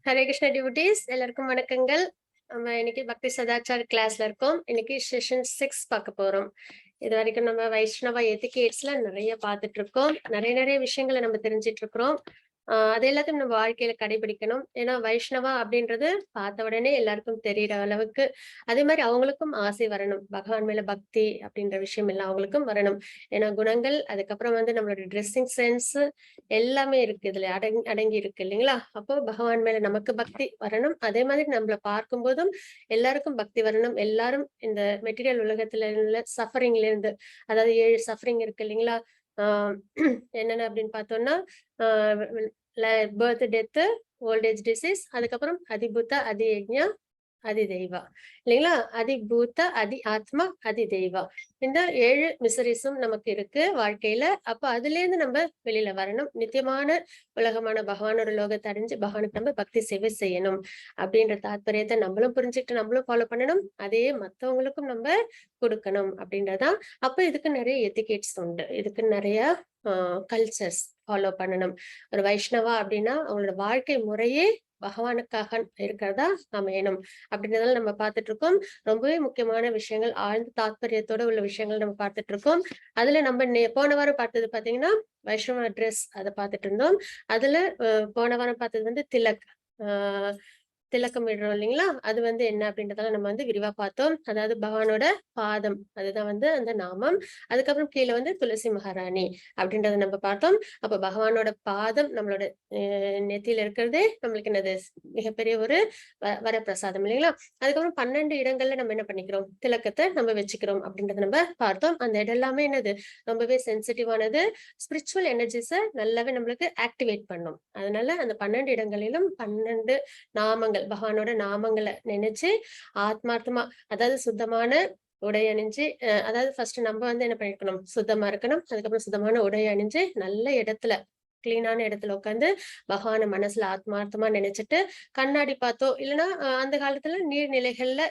Hare Krishna duties, எல்லாருக்கும் வணக்கங்கள். நம்ம இன்னைக்கு பக்தி சதாச்சார் கிளாஸ்ல இருக்கோம். இன்னைக்கு செஷன் 6 பார்க்க போறோம். இது வரைக்கும் நம்ம வைஷ்ணவ எத்திகேட்ஸ்ல நிறைய பார்த்துட்டு இருக்கோம். நிறைய விஷயங்களை நம்ம தெரிஞ்சிட்டு இருக்கிறோம். அது எல்லாத்தையும் நம்ம வாழ்க்கையில கடைபிடிக்கணும். ஏன்னா வைஷ்ணவா அப்படின்றது பார்த்த உடனே எல்லாருக்கும் தெரியற அளவுக்கு, அதே மாதிரி அவங்களுக்கும் ஆசை வரணும். பகவான் மேல பக்தி அப்படின்ற விஷயம் எல்லாம் அவங்களுக்கும் வரணும். ஏன்னா குணங்கள், அதுக்கப்புறம் நம்மளோட ட்ரெஸ்ஸிங் சென்ஸ் எல்லாமே இருக்கு, இதுல அடங்கி இருக்கு இல்லைங்களா? அப்போ பகவான் மேல நமக்கு பக்தி வரணும். அதே மாதிரி நம்மள பார்க்கும் போதும் எல்லாருக்கும் பக்தி வரணும். எல்லாரும் இந்த மெட்டீரியல் உலகத்துல உள்ள சஃபரிங்ல இருந்து, அதாவது 7 சஃபரிங் இருக்கு இல்லைங்களா? என்னென்ன அப்படின்னு பார்த்தோம்னா, birth, death, old age, disease, அதுக்கப்புறம் அதிபூத்த, அதி யஜ்ஞா, அதி தெய்வா இல்லைங்களா? அதிபூத்த, அதி ஆத்மா, அதி தெய்வா, இந்த 7 மிசரிஸும் நமக்கு இருக்கு வாழ்க்கையில. அப்ப அதுல இருந்து நம்ம வெளியில வரணும். நித்தியமான உலகமான பகவானோட லோகத்தை அடைஞ்சு பகவானுக்கு நம்ம பக்தி சேவை செய்யணும் அப்படின்ற தாத்பரியத்தை நம்மளும் புரிஞ்சுக்கிட்டு நம்மளும் ஃபாலோ பண்ணணும். அதே மத்தவங்களுக்கும் நம்ம கொடுக்கணும் அப்படின்றதான். அப்ப இதுக்கு நிறைய எத்திகேட்ஸ் உண்டு, இதுக்கு நிறைய கல்ச்சர்ஸ் ஃபாலோ பண்ணணும். ஒரு வைஷ்ணவா அப்படின்னா அவங்களோட வாழ்க்கை முறையே பகவானுக்காக இருக்கிறதா அமையணும் அப்படின்றதால நம்ம பார்த்துட்டு இருக்கோம். ரொம்பவே முக்கியமான விஷயங்கள், ஆழ்ந்த தாத்பரியத்தோட உள்ள விஷயங்கள் நம்ம பார்த்துட்டு இருக்கோம். அதுல நம்ம போன வாரம் பார்த்தது பாத்தீங்கன்னா வைஷ்ணவ ட்ரெஸ், அதை பார்த்துட்டு இருந்தோம். அதுல போன வாரம் பார்த்தது திலக், திலக்கம் விடுறோம் இல்லைங்களா? அது என்ன அப்படின்றதெல்லாம் நம்ம விரிவா பார்த்தோம். அதாவது பகவானோட பாதம், அதுதான் அந்த நாமம். அதுக்கப்புறம் கீழே துளசி மகாராணி அப்படின்றத நம்ம பார்த்தோம். அப்ப பகவானோட பாதம் நம்மளோட நெத்தியில இருக்கிறதே நம்மளுக்கு என்னது மிகப்பெரிய ஒரு வரப்பிரசாதம் இல்லைங்களா? அதுக்கப்புறம் 12 இடங்கள்ல நம்ம என்ன பண்ணிக்கிறோம், திலக்கத்தை நம்ம வச்சுக்கிறோம் அப்படின்றத நம்ம பார்த்தோம். அந்த இடம் எல்லாமே என்னது ரொம்பவே சென்சிட்டிவானது, ஸ்பிரிச்சுவல் எனர்ஜிஸை நல்லாவே நம்மளுக்கு ஆக்டிவேட் பண்ணும். அதனால அந்த 12 இடங்களிலும் 12 நாமங்கள், பகவானோட நாமங்களை நினைச்சு ஆத்மார்த்தமா, அதாவது சுத்தமான உடை அணிஞ்சு, அதாவது ஃபர்ஸ்ட் நம்ம என்ன பண்ணிருக்கணும், சுத்தமா இருக்கணும். அதுக்கப்புறம் சுத்தமான உடை அணிஞ்சு நல்ல இடத்துல, கிளீனான இடத்துல உட்காந்து பகவான மனசுல ஆத்மார்த்தமா நினைச்சிட்டு, கண்ணாடி பார்த்தோ இல்லைன்னா அந்த காலத்துல நீர்நிலைகள்ல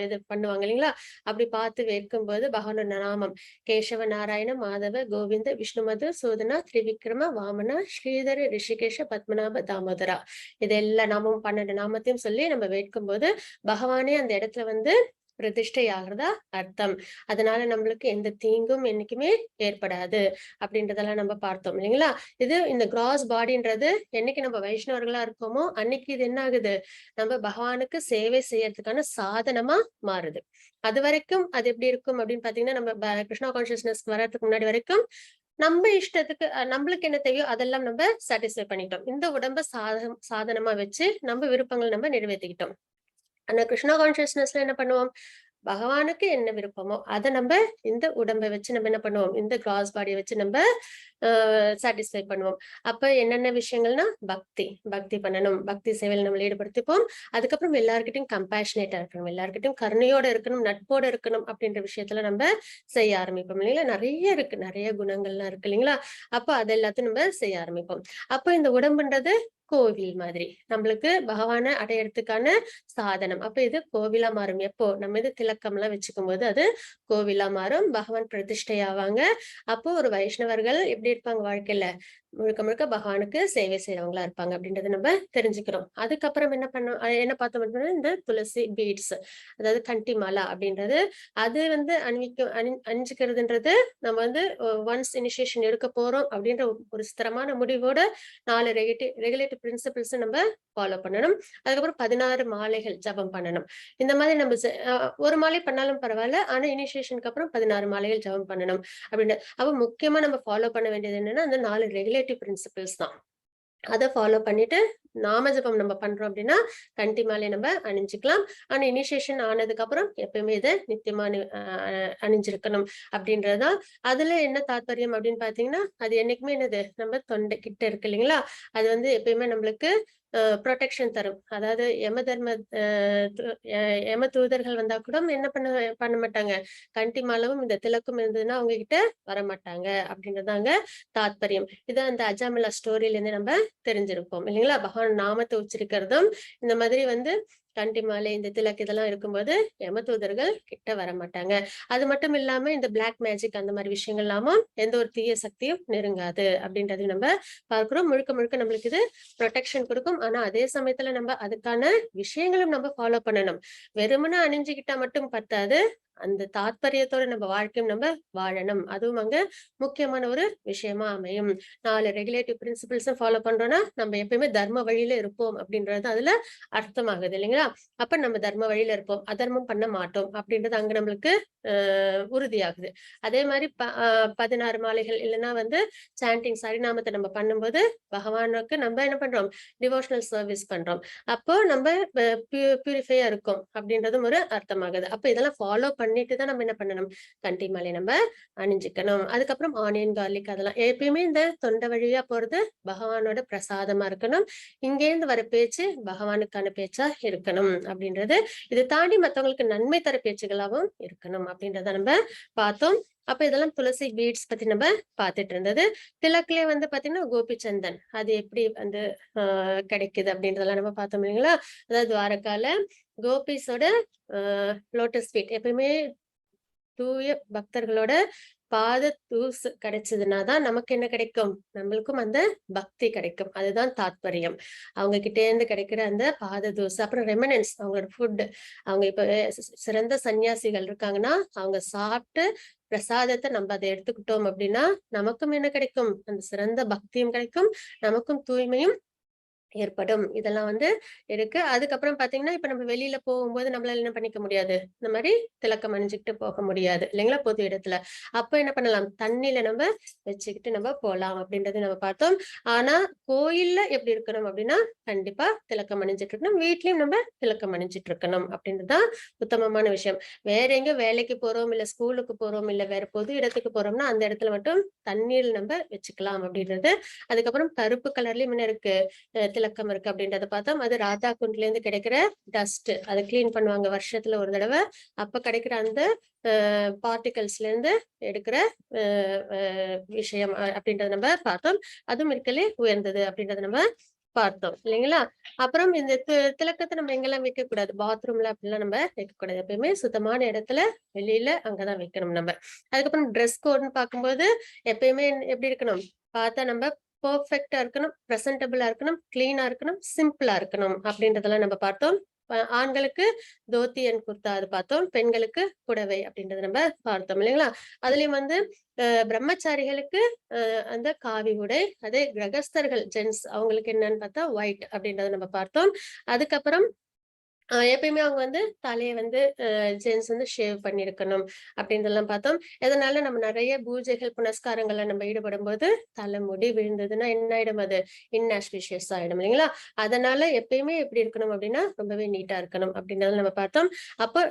இது பண்ணுவாங்க இல்லைங்களா? அப்படி பார்த்து வைக்கும்போது பகவானோட நாமம் கேசவ நாராயண மாதவ கோவிந்த விஷ்ணுமது சூதனா திரிவிக்ரம வாமனா ஸ்ரீதர ரிஷிகேஷ பத்மநாப தாமோதரா, இது எல்லா நாமமும் 12 நாமத்தையும் சொல்லி நம்ம வைக்கும்போது பகவானே அந்த இடத்துல பிரதிஷ்டை ஆகிறதா அர்த்தம். அதனால நம்மளுக்கு எந்த தீங்கும் என்னைக்குமே ஏற்படாது அப்படின்றதெல்லாம் நம்ம பார்த்தோம் இல்லைங்களா? இது இந்த கிராஸ் பாடின்றது என்னைக்கு நம்ம வைஷ்ணவர்களா இருக்கோமோ அன்னைக்கு இது என்ன ஆகுது, நம்ம பகவானுக்கு சேவை செய்யறதுக்கான சாதனமா மாறுது. அது வரைக்கும் அது எப்படி இருக்கும் அப்படின்னு பாத்தீங்கன்னா, நம்ம கிருஷ்ணா கான்சியஸ்னஸ் வர்றதுக்கு முன்னாடி வரைக்கும் நம்ம இஷ்டத்துக்கு நம்மளுக்கு என்ன தேவையோ அதெல்லாம் நம்ம சாட்டிஸ்ஃபை பண்ணிட்டோம். இந்த உடம்ப சாதனமா வச்சு நம்ம விருப்பங்கள் நம்ம நிறைவேற்றிக்கிட்டோம். ஆனா கிருஷ்ணா கான்சியஸ்னஸ்ல என்ன பண்ணுவோம், பகவானுக்கு என்ன விருப்பமோ அதை நம்ம இந்த உடம்பை வச்சு நம்ம என்ன பண்ணுவோம், இந்த கிராஸ் பாடியை வச்சு நம்ம சாட்டிஸ்ஃபை பண்ணுவோம். அப்ப என்னென்ன விஷயங்கள்னா பக்தி பண்ணணும், பக்தி சேவையில் நம்மளை ஈடுபடுத்திப்போம். அதுக்கப்புறம் எல்லாருக்கிட்டையும் கம்பேஷனேட்டா இருக்கணும், எல்லாருக்கிட்டையும் கருணையோட இருக்கணும், நட்போட இருக்கணும் அப்படின்ற விஷயத்துல நம்ம செய்ய ஆரம்பிப்போம் இல்லைங்களா? நிறைய குணங்கள்லாம் இருக்கு இல்லைங்களா? அப்ப அது எல்லாத்தையும் நம்ம செய்ய ஆரம்பிப்போம். அப்ப இந்த உடம்புன்றது கோவில் மாதிரி நம்மளுக்கு பகவானை அடையறதுக்கான சாதனம். அப்ப இது கோவிலா மாறும். எப்போ நம்ம இது திலக்கம் எல்லாம் வச்சுக்கும் போது அது கோவிலா மாறும், பகவான் பிரதிஷ்டை ஆவாங்க. அப்போ ஒரு வைஷ்ணவர்கள் எப்படி இருப்பாங்க வாழ்க்கையில, முழுக்க முழுக்க பகவானுக்கு சேவை செய்யறவங்களா இருப்பாங்க அப்படின்றத நம்ம தெரிஞ்சுக்கிறோம். அதுக்கப்புறம் என்ன பார்த்தோம் அப்படின்னா, இந்த துளசி பீட்ஸ், அதாவது கண்டி மாலா அப்படின்றது, அது அணிஞ்சுக்கிறதுன்றது நம்ம ஒன்ஸ் இனிஷியேஷன் எடுக்க போறோம் அப்படின்ற ஒரு ஸ்திரமான முடிவோட 4 ரெகுலேட்டிவ் பிரின்சிபிள்ஸ் நம்ம ஃபாலோ பண்ணணும். அதுக்கப்புறம் 16 மாலைகள் ஜபம் பண்ணணும். இந்த மாதிரி நம்ம ஒரு மாலை பண்ணாலும் பரவாயில்ல, ஆனா இனிஷியேஷனுக்கு அப்புறம் 16 மாலைகள் ஜபம் பண்ணணும் அப்படின்னு. அப்ப முக்கியமா நம்ம ஃபாலோ பண்ண வேண்டியது என்னன்னா, அந்த 4 ரெகுலேட்டிவ் பிரின்சிபிள்ஸ் தான். அதை ஃபாலோ பண்ணிட்டு நாம ஜபம் நம்ம பண்றோம் அப்படின்னா கண்டி மாலை நம்ம அணிஞ்சுக்கலாம். ஆனா இனிஷியேஷன் ஆனதுக்கு அப்புறம் எப்பயுமே இதை நித்தியமா அணிஞ்சிருக்கணும் அப்படின்றதுதான். அதுல என்ன தாத்பரியம் அப்படின்னு பாத்தீங்கன்னா, அது என்னைக்குமே என்னது நம்ம தொண்டை கிட்ட இருக்கு இல்லைங்களா? அது எப்பயுமே நம்மளுக்கு ப்ரொடெக்ஷன் தரும். அதாவது யம தூதர்கள் வந்தா கூட என்ன பண்ண மாட்டாங்க, கண்டி மாலவும் இந்த திலக்கும் இருந்ததுன்னா அவங்க கிட்ட வரமாட்டாங்க அப்படின்றதாங்க தாத்பரியம். இது அந்த அஜாமிலா ஸ்டோரியில இருந்து நம்ம தெரிஞ்சிருப்போம் இல்லைங்களா? பகவான் நாமத்தை உச்சரிக்கிறதும் இந்த மாதிரி கண்டி மாலை, இந்த திலக் இதெல்லாம் இருக்கும்போது யமதூதர்கள் கிட்ட வர மாட்டாங்க. அது மட்டும் இல்லாம இந்த பிளாக் மேஜிக் அந்த மாதிரி விஷயங்கள் எல்லாமும் எந்த ஒரு தீய சக்தியும் நெருங்காது அப்படின்றதையும் நம்ம பார்க்கிறோம். முழுக்க முழுக்க நம்மளுக்கு இது ப்ரொடெக்ஷன் கொடுக்கும். ஆனா அதே சமயத்துல நம்ம அதுக்கான விஷயங்களும் நம்ம ஃபாலோ பண்ணணும். வெறுமனே அணிஞ்சுக்கிட்டா மட்டும் பத்தாது. அந்த தாத்பரியத்தோட நம்ம வாழ்க்கையும் நம்ம வாழணும். அதுவும் அங்க முக்கியமான ஒரு விஷயமா அமையும். 4 ரெகுலேட்டிவ் பிரின்சிபிள்ஸும் ஃபாலோ பண்றோம்னா நம்ம எப்பயுமே தர்ம வழியில இருப்போம் அப்படின்றது அதுல அர்த்தமாகுது இல்லைங்களா? அப்ப நம்ம தர்ம வழியில இருப்போம், அதர்மம் பண்ண மாட்டோம் அப்படின்றது அங்க நம்மளுக்கு உறுதியாகுது. அதே மாதிரி 16 மாலைகள் இல்லைன்னா வந்து சாண்டிங் சரிநாமத்தை நம்ம பண்ணும்போது பகவானுக்கு நம்ம என்ன பண்றோம், டிவோஷனல் சர்வீஸ் பண்றோம். அப்போ நம்ம பியூரிஃபையா இருக்கும் அப்படின்றதும் ஒரு அர்த்தமாகுது. அப்ப இதெல்லாம் ஃபாலோ பண்ணிட்டு தான் நம்ம என்ன பண்ணணும், கண்டி மாலை நம்ம அணிஞ்சுக்கணும். அதுக்கப்புறம் ஆனியன் கார்லிக் அதெல்லாம் எப்பயுமே இந்த தொண்டை வழியா போறது பகவானோட பிரசாதமா இருக்கணும். இங்கேருந்து வர பேச்சு பகவானுக்கான பேச்சா இருக்கணும் அப்படின்றது. இதை தாண்டி மத்தவங்களுக்கு நன்மை தர பேச்சுகளாகவும் இருக்கணும் அப்படின்றத நம்ம பார்த்தோம். அப்ப இதெல்லாம் துளசி பீட்ஸ் பத்தி நம்ம பார்த்துட்டு இருந்தது. திலக்லயே வந்து பாத்தீங்கன்னா கோபி சந்தன் அது எப்படி வந்து கிடைக்குது அப்படின்றதெல்லாம் நம்ம பார்த்தோம் இல்லைங்களா? அதாவது துவாரகால கோபிஸோட லோட்டஸ் ஃபீட் எப்பயுமே தூய பக்தர்களோட பாத தூசு கிடைச்சதுனாதான் நமக்கு என்ன கிடைக்கும், நம்மளுக்கும் அந்த பக்தி கிடைக்கும். அதுதான் தாத்பரியம். அவங்க கிட்டே இருந்து கிடைக்கிற அந்த பாத தூசு, அப்புறம் ரெமினன்ஸ் அவங்களோட ஃபுட். அவங்க இப்ப சிறந்த சன்னியாசிகள் இருக்காங்கன்னா அவங்க சாப்பிட்டு பிரசாதத்தை நம்ம அதை எடுத்துக்கிட்டோம் அப்படின்னா நமக்கும் என்ன கிடைக்கும், அந்த சிறந்த பக்தியும் கிடைக்கும், நமக்கும் தூய்மையும் ஏற்படும். இதெல்லாம் வந்து இருக்கு. அதுக்கப்புறம் பாத்தீங்கன்னா இப்ப நம்ம வெளியில போகும்போது நம்மளால என்ன பண்ணிக்க முடியாது, இந்த மாதிரி திலக்கம் அணிஞ்சுக்கிட்டு போக முடியாது இல்லைங்களா பொது இடத்துல. அப்ப என்ன பண்ணலாம், தண்ணியில நம்ம வச்சுக்கிட்டு நம்ம போலாம் அப்படின்றது நம்ம பார்த்தோம். ஆனா கோயில்ல எப்படி இருக்கணும் அப்படின்னா கண்டிப்பா திலக்கம் அணிஞ்சிட்டு இருக்கணும், வீட்லயும் நம்ம திலக்கம் அணிஞ்சிட்டு இருக்கணும் அப்படின்றதுதான் உத்தமமான விஷயம். வேற எங்க வேலைக்கு போறோம் இல்ல ஸ்கூலுக்கு போறோம் இல்ல வேற பொது இடத்துக்கு போறோம்னா அந்த இடத்துல மட்டும் தண்ணீர் நம்ம வச்சுக்கலாம் அப்படின்றது. அதுக்கப்புறம் கருப்பு கலர்லயும் என்ன இருக்கு, திலக்கம் இருக்கு அப்படின்றத பார்த்தோம். அது ராதா குண்ட்ல இருந்து கிடைக்கிற டஸ்ட், அதை கிளீன் பண்ணுவாங்க வருஷத்துல ஒரு தடவை. அப்ப கிடைக்கிற அந்த பார்ட்டிகல்ஸ்ல இருந்து எடுக்கிற விஷயம் அப்படின்றத நம்ம பார்த்தோம். அதுவும் இருக்கலே உயர்ந்தது அப்படின்றத நம்ம பார்த்தோம் இல்லைங்களா? அப்புறம் இந்த திலக்கத்தை நம்ம எங்கெல்லாம் வைக்க கூடாது, பாத்ரூம்ல அப்படிலாம் நம்ம வைக்க கூடாது. எப்பயுமே சுத்தமான இடத்துல வெளியில அங்கதான் வைக்கணும் நம்ம. அதுக்கப்புறம் ட்ரெஸ் கோட்னு பார்க்கும்போது எப்பயுமே எப்படி இருக்கணும், பார்த்தா நம்ம பெர்ஃபெக்ட்டா இருக்கணும், பிரசன்டபிளா இருக்கணும், கிளீனா இருக்கணும், சிம்பிளா இருக்கணும் அப்படின்றதெல்லாம் நம்ம பார்த்தோம். ஆண்களுக்கு தோத்தி அண்ட் குர்தா அது பார்த்தோம், பெண்களுக்கு புடவை அப்படின்றத நம்ம பார்த்தோம் இல்லைங்களா? அதுலயும் வந்து பிரம்மச்சாரிகளுக்கு அந்த காவி உடை, அதே கிரகஸ்தர்கள் ஜென்ஸ் அவங்களுக்கு என்னன்னு பார்த்தா ஒயிட் அப்படின்றத நம்ம பார்த்தோம். அதுக்கப்புறம் எப்பயுமே அவங்க வந்து தலையை வந்து ஜென்ஸ் வந்து ஷேவ் பண்ணிருக்கணும் அப்படின்றதெல்லாம் பார்த்தோம். இதனால நம்ம நிறைய பூஜைகள் புனஸ்காரங்கள்ல நம்ம ஈடுபடும் போது தலைமுடி விழுந்ததுன்னா என்ன ஆயிடும், அது இன்ஆஸ்பிஷியஸ் ஆயிடும் இல்லைங்களா? அதனால எப்பயுமே எப்படி இருக்கணும் அப்படின்னா ரொம்பவே நீட்டா இருக்கணும் அப்படின்றத நம்ம பார்த்தோம். அப்ப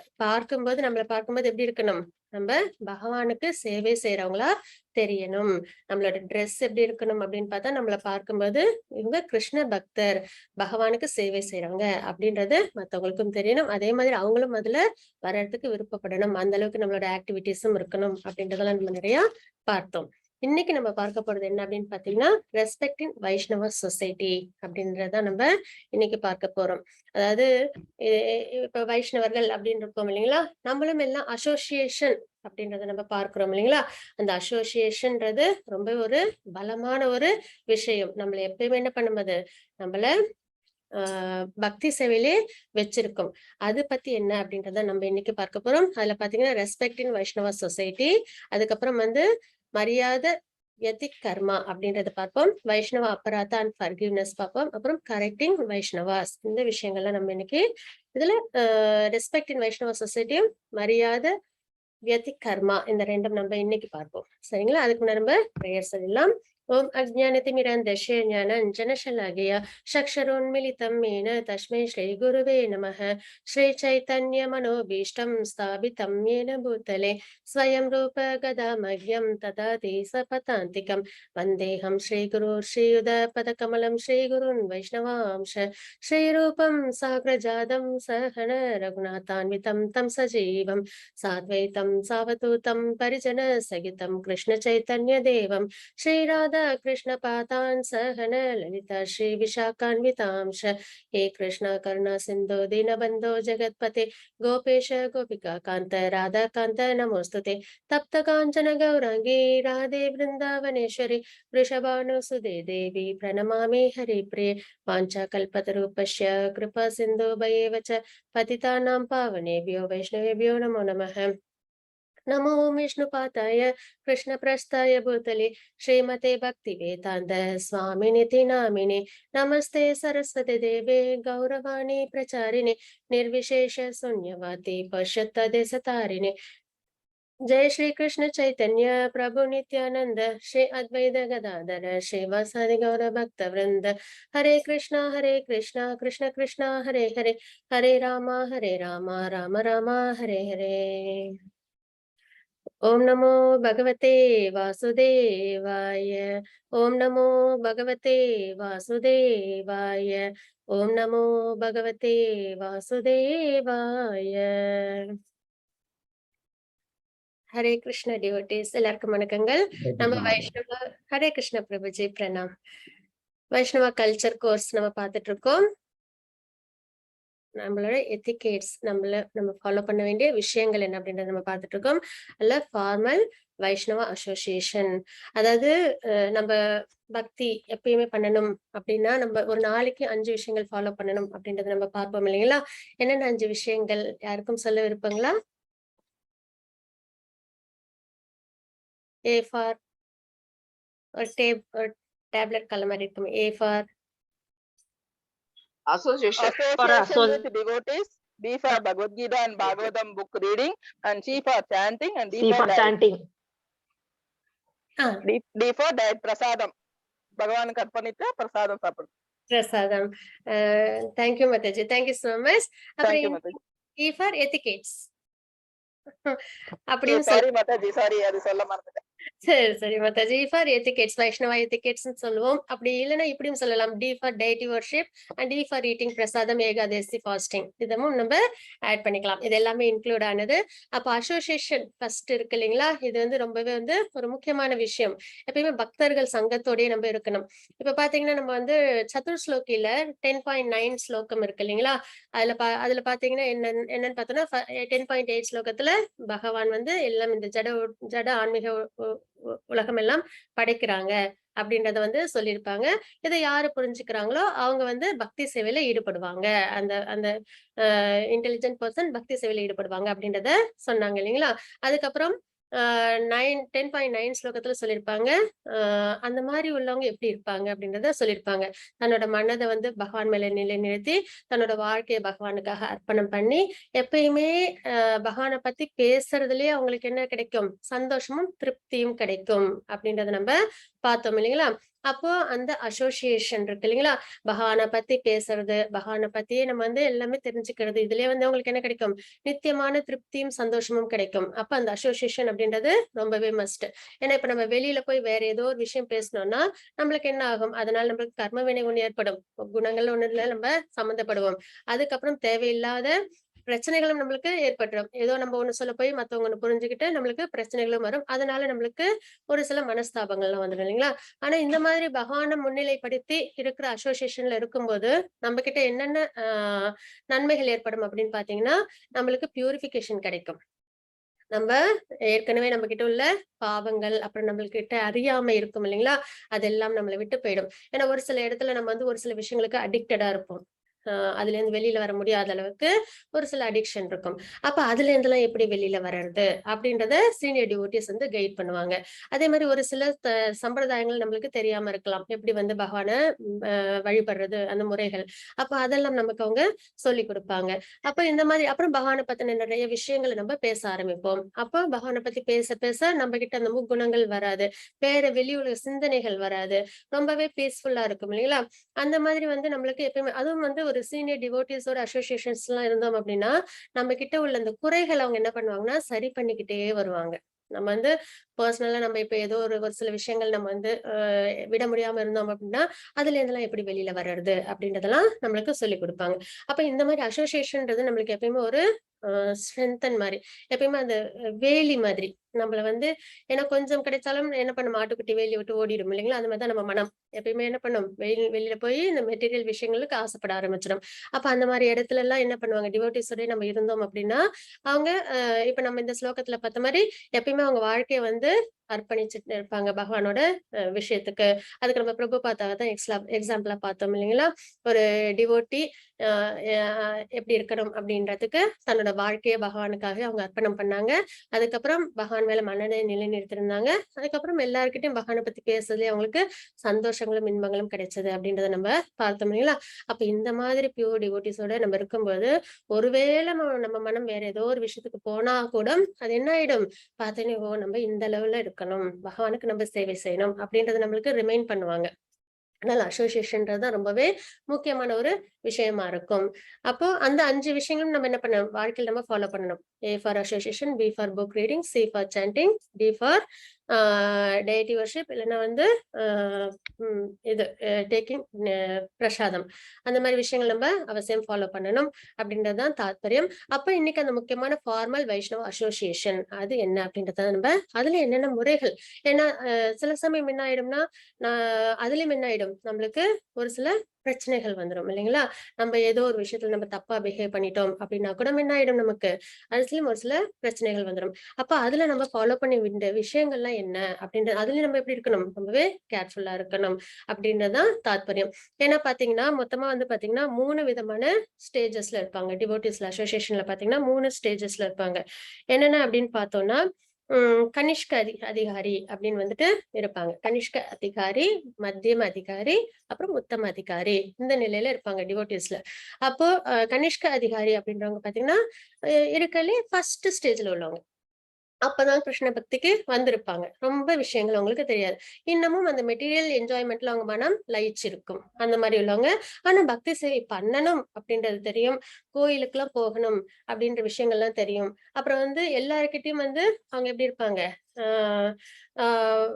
நம்மளை பார்க்கும்போது எப்படி இருக்கணும், நம்ம பகவானுக்கு சேவை செய்யறவங்களா தெரியணும். நம்மளோட ட்ரெஸ் எப்படி இருக்கணும் அப்படின்னு பார்த்தா நம்மளை பார்க்கும்போது இவங்க கிருஷ்ண பக்தர், பகவானுக்கு சேவை செய்யறவங்க அப்படின்றது மத்தவங்களுக்கும் தெரியணும். அதே மாதிரி அவங்களும் அதுல வர்றதுக்கு விருப்பப்படணும். அந்த அளவுக்கு நம்மளோட ஆக்டிவிட்டிஸும் இருக்கணும் அப்படின்றதெல்லாம் நம்ம நிறைய பார்த்தோம். இன்னைக்கு நம்ம பார்க்க போறது என்ன அப்படின்னு பாத்தீங்கன்னா ரெஸ்பெக்டிங் வைஷ்ணவ சொசைட்டி அப்படின்றத நம்ம இன்னைக்கு பார்க்க போறோம். அதாவது இப்ப வைஷ்ணவர்கள் அப்படின்னு இருக்கோம் இல்லைங்களா, நம்மளும் எல்லாம் அசோசியேஷன் அப்படின்றத நம்ம பார்க்கிறோம் இல்லைங்களா? அந்த அசோசியேஷன்ன்றது ரொம்ப ஒரு பலமான ஒரு விஷயம். நம்மள எப்பயுமே என்ன பண்ணும்போது நம்மள பக்தி சேவையிலே வச்சிருக்கோம். அது பத்தி என்ன அப்படின்றத நம்ம இன்னைக்கு பார்க்க போறோம். அதுல பாத்தீங்கன்னா ரெஸ்பெக்ட் இன் வைஷ்ணவ சொசைட்டி, அதுக்கப்புறம் வந்து மரியாதை எத்திக் கர்மா அப்படின்றத பார்ப்போம், வைஷ்ணவ அபராதா அண்ட் ஃபர்கிவ்னஸ் பார்ப்போம், அப்புறம் கரெக்டிங் வைஷ்ணவாஸ். இந்த விஷயங்கள்லாம் நம்ம இன்னைக்கு இதுல ரெஸ்பெக்ட் இன் வைஷ்ணவ சொசைட்டியும் மரியாதை எத்திக் கர்மா இந்த ரெண்டும் நம்ம இன்னைக்கு பார்ப்போம் சரிங்களா? அதுக்கு முன்னாடி நம்ம பிரேயர் சொல்லலாம். ओम अज्ञानतिमिरन्धस्य ज्ञानाञ्जनशलाकया चक्षुरुन्मीलितं येन तस्मै श्रीगुरुवे नमः। श्रीचैतन्यमनोभीष्टं स्थापितं येन भूतले स्वयं रूप गदामह्यं ददाति सपदान्तिकं। वन्देऽहं श्रीगुरो श्रीयुतपदकमलं श्रीगुरुन् वैष्णवांश श्रीरूपं साग्रजातं सहन रघुनाथान्वितं तं सजीवं साद्वैतं सावधूतं परिजनसहितं कृष्णचैतन्यदेवं श्रीराधा कृष्ण पातान् सहन ललिता श्री विशाखान्वितांश हे कृष्ण करुणा सिंधु दीनबंधो जगत्पते गोपेश गोपिका कांत राधा कांत नमोस्तुते तप्त कांचन गौरांगी राधे वृंदावनेश्वरी वृषभानुसुदे देवी प्रणमामि हरिप्रिये वाञ्छाकल्पतरूपस्य कृपा सिन्धुभयेव च पतितानां पावनेभ्यो वैष्णवेभ्यो नमो नमः। नमो विष्णुपादाय कृष्णप्रस्थाय भूतले श्रीमते भक्तिवेदान्त स्वामिनिति नामिने नमस्ते सरस्वती देवे गौरवाणी प्रचारिणे निर्विशेष शून्यवादी पश्चात्तदेशतारिणे जय श्री कृष्ण चैतन्य प्रभु नित्यानंद श्री अद्वैत गदाधर श्रीवासादि गौर भक्त वृंद हरे कृष्णा कृष्ण कृष्णा हरे हरे हरे राम राम राम हरे हरे। ओम नमो भगवते वासुदेवाय। ओम नमो भगवते वासुदेवाय। ओम नमो भगवते वासुदेवाय। हरे कृष्ण डिवोटीஸ் எல்லாருக்கும் வணக்கங்கள். நம்ம வைஷ்ணவ ஹரே கிருஷ்ண பிரபுஜி பிரணாம். வைஷ்ணவ கல்ச்சர் கோர்ஸ் நம்ம பார்த்துட்டு இருக்கோம். நம்மளோட எத்திகேட்ஸ் நம்ம ஃபாலோ பண்ண வேண்டிய விஷயங்கள் என்ன அப்படின்றத நம்ம பார்த்துட்டு இருக்கோம். அல்ல ஃபார்மல் வைஷ்ணவ அசோசியேஷன், அதாவது நம்ம பக்தி எப்பயுமே பண்ணணும் அப்படின்னா நம்ம ஒரு நாளைக்கு 5 விஷயங்கள் ஃபாலோ பண்ணணும் அப்படின்றத நம்ம பார்ப்போம் இல்லைங்களா? என்னென்ன 5 விஷயங்கள் யாருக்கும் சொல்ல விருப்பங்களா? A for or tablet color மாதிரி இருக்கும். A for association with devotees, B for Bhagavad-gita and Bhagavatam book reading, and C for chanting, and D for chanting. D for diet prasadam. Bhagavan karpanita prasadam sapadu. Prasadam. Thank you Mathaji. Thank you so much. Thank you Mathaji. E for etiquettes. Sorry Mathaji, sorry அது சொல்ல மறந்துட்டேன். சரி Mataji. For எத்திகேட்ஸ், வைஷ்ணவ எத்திகேட்ஸ் சொல்லுவோம். அப்படி இல்லைன்னா இப்படியும் சொல்லலாம். D for deity worship and D for eating prasadam Ekadashi fasting. இதமும் நம்ம ஆட் பண்ணிக்கலாம். இது எல்லாமே இன்க்ளூட் ஆனது. அப்ப அசோசியேஷன் ஃபர்ஸ்ட் இருக்கு இல்லைங்களா? இது ரொம்பவே ஒரு முக்கியமான விஷயம். எப்பயுமே பக்தர்கள் சங்கத்தோடய நம்ம இருக்கணும். இப்ப பாத்தீங்கன்னா நம்ம சதுர் ஸ்லோகில 10.9 ஸ்லோகம் இருக்கு இல்லைங்களா? அதுல பாத்தீங்கன்னா என்னன்னு பார்த்தோம்னா 10.8 ஸ்லோகத்துல பகவான் எல்லாம் இந்த ஜட ஆன்மீக உலகம் எல்லாம் படைக்கிறாங்க அப்படின்றத சொல்லியிருப்பாங்க. இதை யாரு புரிஞ்சுக்கிறாங்களோ அவங்க பக்தி சேவையில ஈடுபடுவாங்க. அந்த அந்த இன்டெலிஜென்ட் பர்சன் பக்தி சேவையில ஈடுபடுவாங்க அப்படின்றத சொன்னாங்க இல்லைங்களா? அதுக்கப்புறம் 10.9 ஸ்லோகத்துல சொல்லியிருப்பாங்க. அந்த மாதிரி உள்ளவங்க எப்படி இருப்பாங்க அப்படின்றத சொல்லியிருப்பாங்க. தன்னோட மனதை பகவான் மேல நிலைநிறுத்தி தன்னோட வாழ்க்கையை பகவானுக்காக அர்ப்பணம் பண்ணி எப்பயுமே பகவானை பத்தி பேசுறதுலயே அவங்களுக்கு என்ன கிடைக்கும்? சந்தோஷமும் திருப்தியும் கிடைக்கும் அப்படின்றத நம்ம பார்த்தோம் இல்லைங்களா? அப்போ அந்த அசோசியேஷன் இருக்கு இல்லைங்களா? பகவானை பத்தி பேசுறது, பகவானை பத்தியே நம்ம எல்லாமே தெரிஞ்சுக்கிறது, இதுலயே அவங்களுக்கு என்ன கிடைக்கும்? நித்தியமான திருப்தியும் சந்தோஷமும் கிடைக்கும். அப்ப அந்த அசோசியேஷன் அப்படின்றது ரொம்பவே மஸ்ட். ஏன்னா இப்ப நம்ம வெளியில போய் வேற ஏதோ ஒரு விஷயம் பேசணும்னா நம்மளுக்கு என்ன ஆகும்? அதனால நம்மளுக்கு கர்ம வினை ஒண்ணு ஏற்படும். குணங்கள் ஒண்ணுல நம்ம சம்மந்தப்படுவோம். அதுக்கப்புறம் தேவையில்லாத பிரச்சனைகளும் நம்மளுக்கு ஏற்பட்டுரும். ஏதோ நம்ம ஒண்ணு சொல்ல போய் மத்தவங்க ஒண்ணு புரிஞ்சுக்கிட்டு நம்மளுக்கு பிரச்சனைகளும் வரும். அதனால நம்மளுக்கு ஒரு சில மனஸ்தாபங்கள்லாம் வந்துடும் இல்லைங்களா? ஆனா இந்த மாதிரி பகவானை முன்னிலைப்படுத்தி இருக்கிற அசோசியேஷன்ல இருக்கும்போது நம்ம கிட்ட என்னென்ன நன்மைகள் ஏற்படும் அப்படின்னு பாத்தீங்கன்னா, நம்மளுக்கு பியூரிபிகேஷன் கிடைக்கும். நம்ம ஏற்கனவே நம்ம கிட்ட உள்ள பாவங்கள், அப்புறம் நம்மளுக்கு கிட்ட அறியாமை இருக்கும் இல்லைங்களா? அதெல்லாம் நம்மளை விட்டு போயிடும். ஏன்னா ஒரு சில இடத்துல நம்ம ஒரு சில விஷயங்களுக்கு அடிக்டடா இருப்போம். அதுல இருந்து வெளியில வர முடியாத அளவுக்கு ஒரு சில அடிக்ஷன் இருக்கும். அப்ப அதுல இருந்தெல்லாம் எப்படி வெளியில வர்றது அப்படின்றத சீனியர் டிவோட்டிஸ் கைட் பண்ணுவாங்க. அதே மாதிரி ஒரு சில சம்பிரதாயங்கள் நம்மளுக்கு தெரியாம இருக்கலாம். எப்படி பகவானை வழிபடுறது, அந்த முறைகள். அப்ப அதெல்லாம் நமக்கு அவங்க சொல்லி கொடுப்பாங்க. அப்ப இந்த மாதிரி அப்புறம் பகவானை பத்தின நிறைய விஷயங்களை நம்ம பேச ஆரம்பிப்போம். அப்போ பகவானை பத்தி பேச பேச நம்ம கிட்ட அந்த முக்குணங்கள் வராது, வேற வெளியுலக சிந்தனைகள் வராது, ரொம்பவே பீஸ்ஃபுல்லா இருக்கும் இல்லைங்களா? அந்த மாதிரி நம்மளுக்கு எப்பயுமே அதுவும் ஒரு சீனியர் டிவோட்டிஸோட அசோசியேஷன்ஸ் எல்லாம் இருந்தோம் அப்படின்னா நம்ம கிட்ட உள்ள அந்த குறைகள் அவங்க என்ன பண்ணுவாங்கன்னா சரி பண்ணிக்கிட்டே வருவாங்க. நம்ம பர்சனலா நம்ம இப்ப ஏதோ ஒரு சில விஷயங்கள் நம்ம விட முடியாம இருந்தோம் அப்படின்னா அதுல இருந்தெல்லாம் எப்படி வெளியில வர்றது அப்படின்றதெல்லாம் நம்மளுக்கு சொல்லி கொடுப்பாங்க. அப்ப இந்த மாதிரி அசோசியேஷன்ன்றது நம்மளுக்கு எப்பயுமே ஒரு ஸ்ட்ரென்தன் மாதிரி, எப்பயுமே அந்த வேலி மாதிரி நம்மள வந்து, ஏன்னா கொஞ்சம் கிடைச்சாலும் என்ன பண்ணும், ஆட்டுக்குட்டி வேலி விட்டு ஓடிடும் இல்லைங்களா? அந்த மாதிரி தான் நம்ம மனம் எப்பயுமே என்ன பண்ணும், வெளியில போய் இந்த மெட்டீரியல் விஷயங்களுக்கு ஆசைப்பட ஆரம்பிச்சிடும். அப்ப அந்த மாதிரி இடத்துல எல்லாம் என்ன பண்ணுவாங்க, டிவோட்டிஸோட நம்ம இருந்தோம் அப்படின்னா, அவங்க இப்ப நம்ம இந்த ஸ்லோகத்துல பார்த்த மாதிரி எப்பயுமே அவங்க வாழ்க்கைய வந்து அர்ப்பணிச்சுட்டு இருப்பாங்க பகவானோட விஷயத்துக்கு. அதுக்கு நம்ம பிரபுபாதாவை தான் எக்ஸாம்பிளா பார்த்தோம் இல்லைங்களா? ஒரு டிவோட்டி எப்படி இருக்கணும் அப்படின்றதுக்கு தன்னோட வாழ்க்கைய பகவானுக்காக அவங்க அர்ப்பணம் பண்ணாங்க. அதுக்கப்புறம் பகவான் மேல மனதை நிலைநிறுத்திருந்தாங்க. அதுக்கப்புறம் எல்லார்கிட்டயும் பகவானை பத்தி பேசுறதுலயே அவங்களுக்கு சந்தோஷங்களும் இன்பங்களும் கிடைச்சது அப்படின்றத நம்ம பார்த்தோம் இல்லைங்களா? அப்ப இந்த மாதிரி பியூர் டிவோட்டிஸோட நம்ம இருக்கும்போது, ஒருவேளை நம்ம மனம் வேற ஏதோ ஒரு விஷயத்துக்கு போனா கூட அது என்ன ஆயிடும், பார்த்தோன்னே ஓ நம்ம இந்த லெவல்ல இருக்கணும், பகவானுக்கு நம்ம சேவை செய்யணும் அப்படின்றத நம்மளுக்கு ரிமைண்ட் பண்ணுவாங்க. அதனால அசோசியேஷன்றது தான் ரொம்பவே முக்கியமான ஒரு விஷயமா இருக்கும். அப்போ அந்த 5 விஷயங்களும் நம்ம என்ன பண்ணணும், வாழ்க்கையில நம்ம ஃபாலோ பண்ணணும். A for association, B for book reading, C for sanding, D for deity worship, இல்லைன்னா வந்து இது டேக்கிங் பிரசாதம். அந்த மாதிரி விஷயங்கள் நம்ம அவசியம் ஃபாலோ பண்ணணும் அப்படின்றதுதான் தாத்பரியம். அப்ப இன்னைக்கு அந்த முக்கியமான ஃபார்மல் வைஷ்ணவ அசோசியேஷன் அது என்ன அப்படின்றத நம்ம அதுல என்னென்ன முறைகள், ஏன்னா சில சமயம் என்ன ஆயிடும்னா, அதுலயும் என்ன ஆயிடும், நம்மளுக்கு ஒரு சில பிரச்சனைகள் வந்துடும் இல்லைங்களா? நம்ம ஏதோ ஒரு விஷயத்துல நம்ம தப்பா பிஹேவ் பண்ணிட்டோம் அப்படின்னா கூட என்ன ஆயிடும், நமக்கு அதுலயும் ஒரு சில பிரச்சனைகள் வந்துடும். அப்ப அதுல நம்ம ஃபாலோ பண்ணி விட்ட விஷயங்கள்லாம் என்ன அப்படின்றது, அதுலயும் நம்ம எப்படி இருக்கணும், ரொம்பவே கேர்ஃபுல்லா இருக்கணும் அப்படின்றதுதான் தாத்பரியம். ஏன்னா பாத்தீங்கன்னா மொத்தமா வந்து பாத்தீங்கன்னா 3 விதமான ஸ்டேஜஸ்ல இருப்பாங்க. டிவோட்டிஸ்ல அசோசியேஷன்ல பாத்தீங்கன்னா 3 ஸ்டேஜஸ்ல இருப்பாங்க. என்னென்ன அப்படின்னு பார்த்தோம்னா, கனிஷ்க அதிகாரி அப்படின்னு வந்துட்டு இருப்பாங்க. கனிஷ்க அதிகாரி, மத்தியம அதிகாரி, அப்புறம் உத்தம அதிகாரி, இந்த நிலையில இருப்பாங்க டிவோட்டிஸ்ல. அப்போ கனிஷ்க அதிகாரி அப்படின்றவங்க பாத்தீங்கன்னா இருக்கலே ஃபர்ஸ்ட் ஸ்டேஜ்ல உள்ளவங்க. அப்பதான் கிருஷ்ண பக்திக்கு வந்திருப்பாங்க. ரொம்ப விஷயங்கள் அவங்களுக்கு தெரியாது. இன்னமும் அந்த மெட்டீரியல் என்ஜாய்மென்ட்ல அவங்க மனம் லயிச்சிருக்கும். அந்த மாதிரி உள்ளவங்க. ஆனா பக்தி சேவை பண்ணணும் அப்படின்றது தெரியும். கோயிலுக்குலாம் போகணும் அப்படின்ற விஷயங்கள்லாம் தெரியும். அப்புறம் வந்து எல்லார்கிட்டயும் வந்து அவங்க எப்படி இருப்பாங்க? ஆஹ் ஆஹ்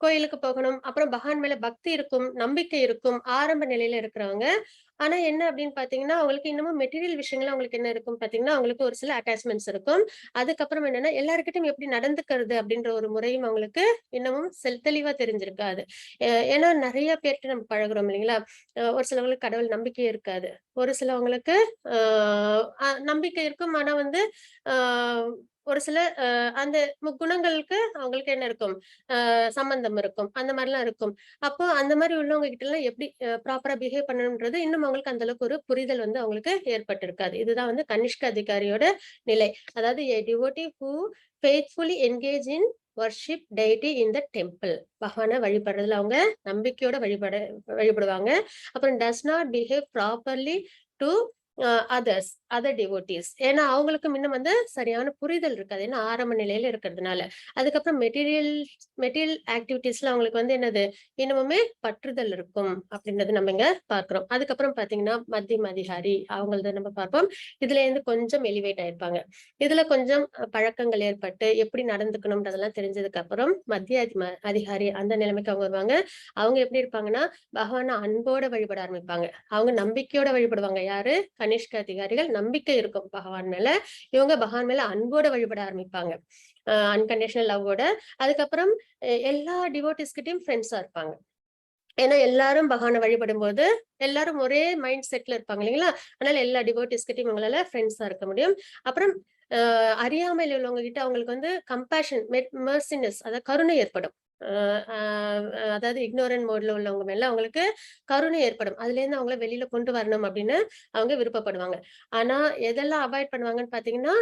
கோயிலுக்கு போகணும். அப்புறம் பகவான் மேல பக்தி இருக்கும், நம்பிக்கை இருக்கும். ஆரம்ப நிலையில இருக்கிறவங்க. ஆனா என்ன அப்படின்னு பார்த்தீங்கன்னா, அவங்களுக்கு இன்னமும் மெட்டீரியல் விஷயங்கள் அவங்களுக்கு என்ன இருக்கும் பார்த்தீங்கன்னா, அவங்களுக்கு ஒரு சில அட்டாச்மெண்ட்ஸ் இருக்கும். அதுக்கப்புறம் என்னன்னா, எல்லார்கிட்டயும் எப்படி நடந்துக்கிறது அப்படின்ற ஒரு முறையும் அவங்களுக்கு இன்னமும் தெளிவா தெரிஞ்சிருக்காது. ஏன்னா நெறைய பேர்ட்ட நம்ம பழகுறோம் இல்லைங்களா? ஒரு சிலவங்களுக்கு கடவுள் நம்பிக்கையே இருக்காது. ஒரு சிலவங்களுக்கு அ அ நம்பிக்கை இருக்கும். ஆனா வந்து அ ஒரு சில அந்த குணங்களுக்கு அவங்களுக்கு என்ன இருக்கும்? சம்பந்தம் இருக்கும். அந்த மாரிலாம் இருக்கும். அப்போ அந்த மாரி உள்ளவங்க கிட்டலாம் எப்படி ப்ராப்பரா பிஹேவ் பண்ணணும்ன்றது இன்னும் அவங்களுக்கு அந்த அளவுக்கு ஒரு புரிதல் வந்து அவங்களுக்கு ஏற்பட்டிருக்காது. இதுதான் வந்து கனிஷ்க அதிகாரியோட நிலை. அதாவது a devotee who faithfully engage in worship deity in the temple. பகவான வழிபடுறதுல அவங்க நம்பிக்கையோட வழிபடுவாங்க. அப்புறம் does not behave properly to others, other devotees. ஏன்னா அவங்களுக்கும் இன்னும் வந்து சரியான புரிதல் இருக்காது. ஏன்னா ஆரம்ப நிலையில இருக்கிறதுனால. அதுக்கப்புறம் மெட்டீரியல் ஆக்டிவிட்டீஸ்ல அவங்களுக்கு வந்து என்னது, இன்னமுமே பற்றுதல் இருக்கும் அப்படின்றது நம்ம இங்க பார்க்கிறோம். அதுக்கப்புறம் பாத்தீங்கன்னா மத்தியம அதிகாரி அவங்களத நம்ம பார்ப்போம். இதுல இருந்து கொஞ்சம் எலிவேட் ஆயிருப்பாங்க. இதுல கொஞ்சம் பழக்கங்கள் ஏற்பட்டு எப்படி நடந்துக்கணும்ன்றதெல்லாம் தெரிஞ்சதுக்கு அப்புறம் மத்திய அதிகாரி அந்த நிலைமைக்கு அவங்க வருவாங்க. அவங்க எப்படி இருப்பாங்கன்னா, பகவான அன்போட வழிபட ஆரம்பிப்பாங்க. அவங்க நம்பிக்கையோட வழிபடுவாங்க. யாரு? கனிஷ்க அதிகாரிகள். நம்பிக்கை இருக்கும் பகவான் மேல. இவங்க பகவான் மேல அன்போட வழிபட ஆரம்பிப்பாங்க. அன்கண்டிஷனல் லவ்வோட. அதுக்கப்புறம் எல்லா டிவோட்டிஸ் கிட்டயும் ஃப்ரெண்ட்ஸா இருப்பாங்க. ஏன்னா எல்லாரும் பகவான வழிபடும்போது, எல்லாரும் ஒரே மைண்ட் செட்ல இருப்பாங்க இல்லைங்களா? அதனால எல்லா டிவோட்டிஸ் கிட்டயும் இவங்களால ஃப்ரெண்ட்ஸா இருக்க முடியும். அப்புறம் அறியாமையில உள்ளவங்க கிட்ட அவங்களுக்கு வந்து கம்பேஷன், மெர்சினஸ், அதாவது கருணை ஏற்படும். அ அ அதாவது இக்னோரன்ட் மோட்ல உள்ளவங்க மேல அவங்களுக்கு கருணை ஏற்படும். அதுலேருந்து அவங்கள வெளியில கொண்டு வரணும் அப்படின்னு அவங்க விருப்பப்படுவாங்க. ஆனா எதெல்லாம் அவாய்ட் பண்ணுவாங்கன்னு பார்த்தீங்கன்னா,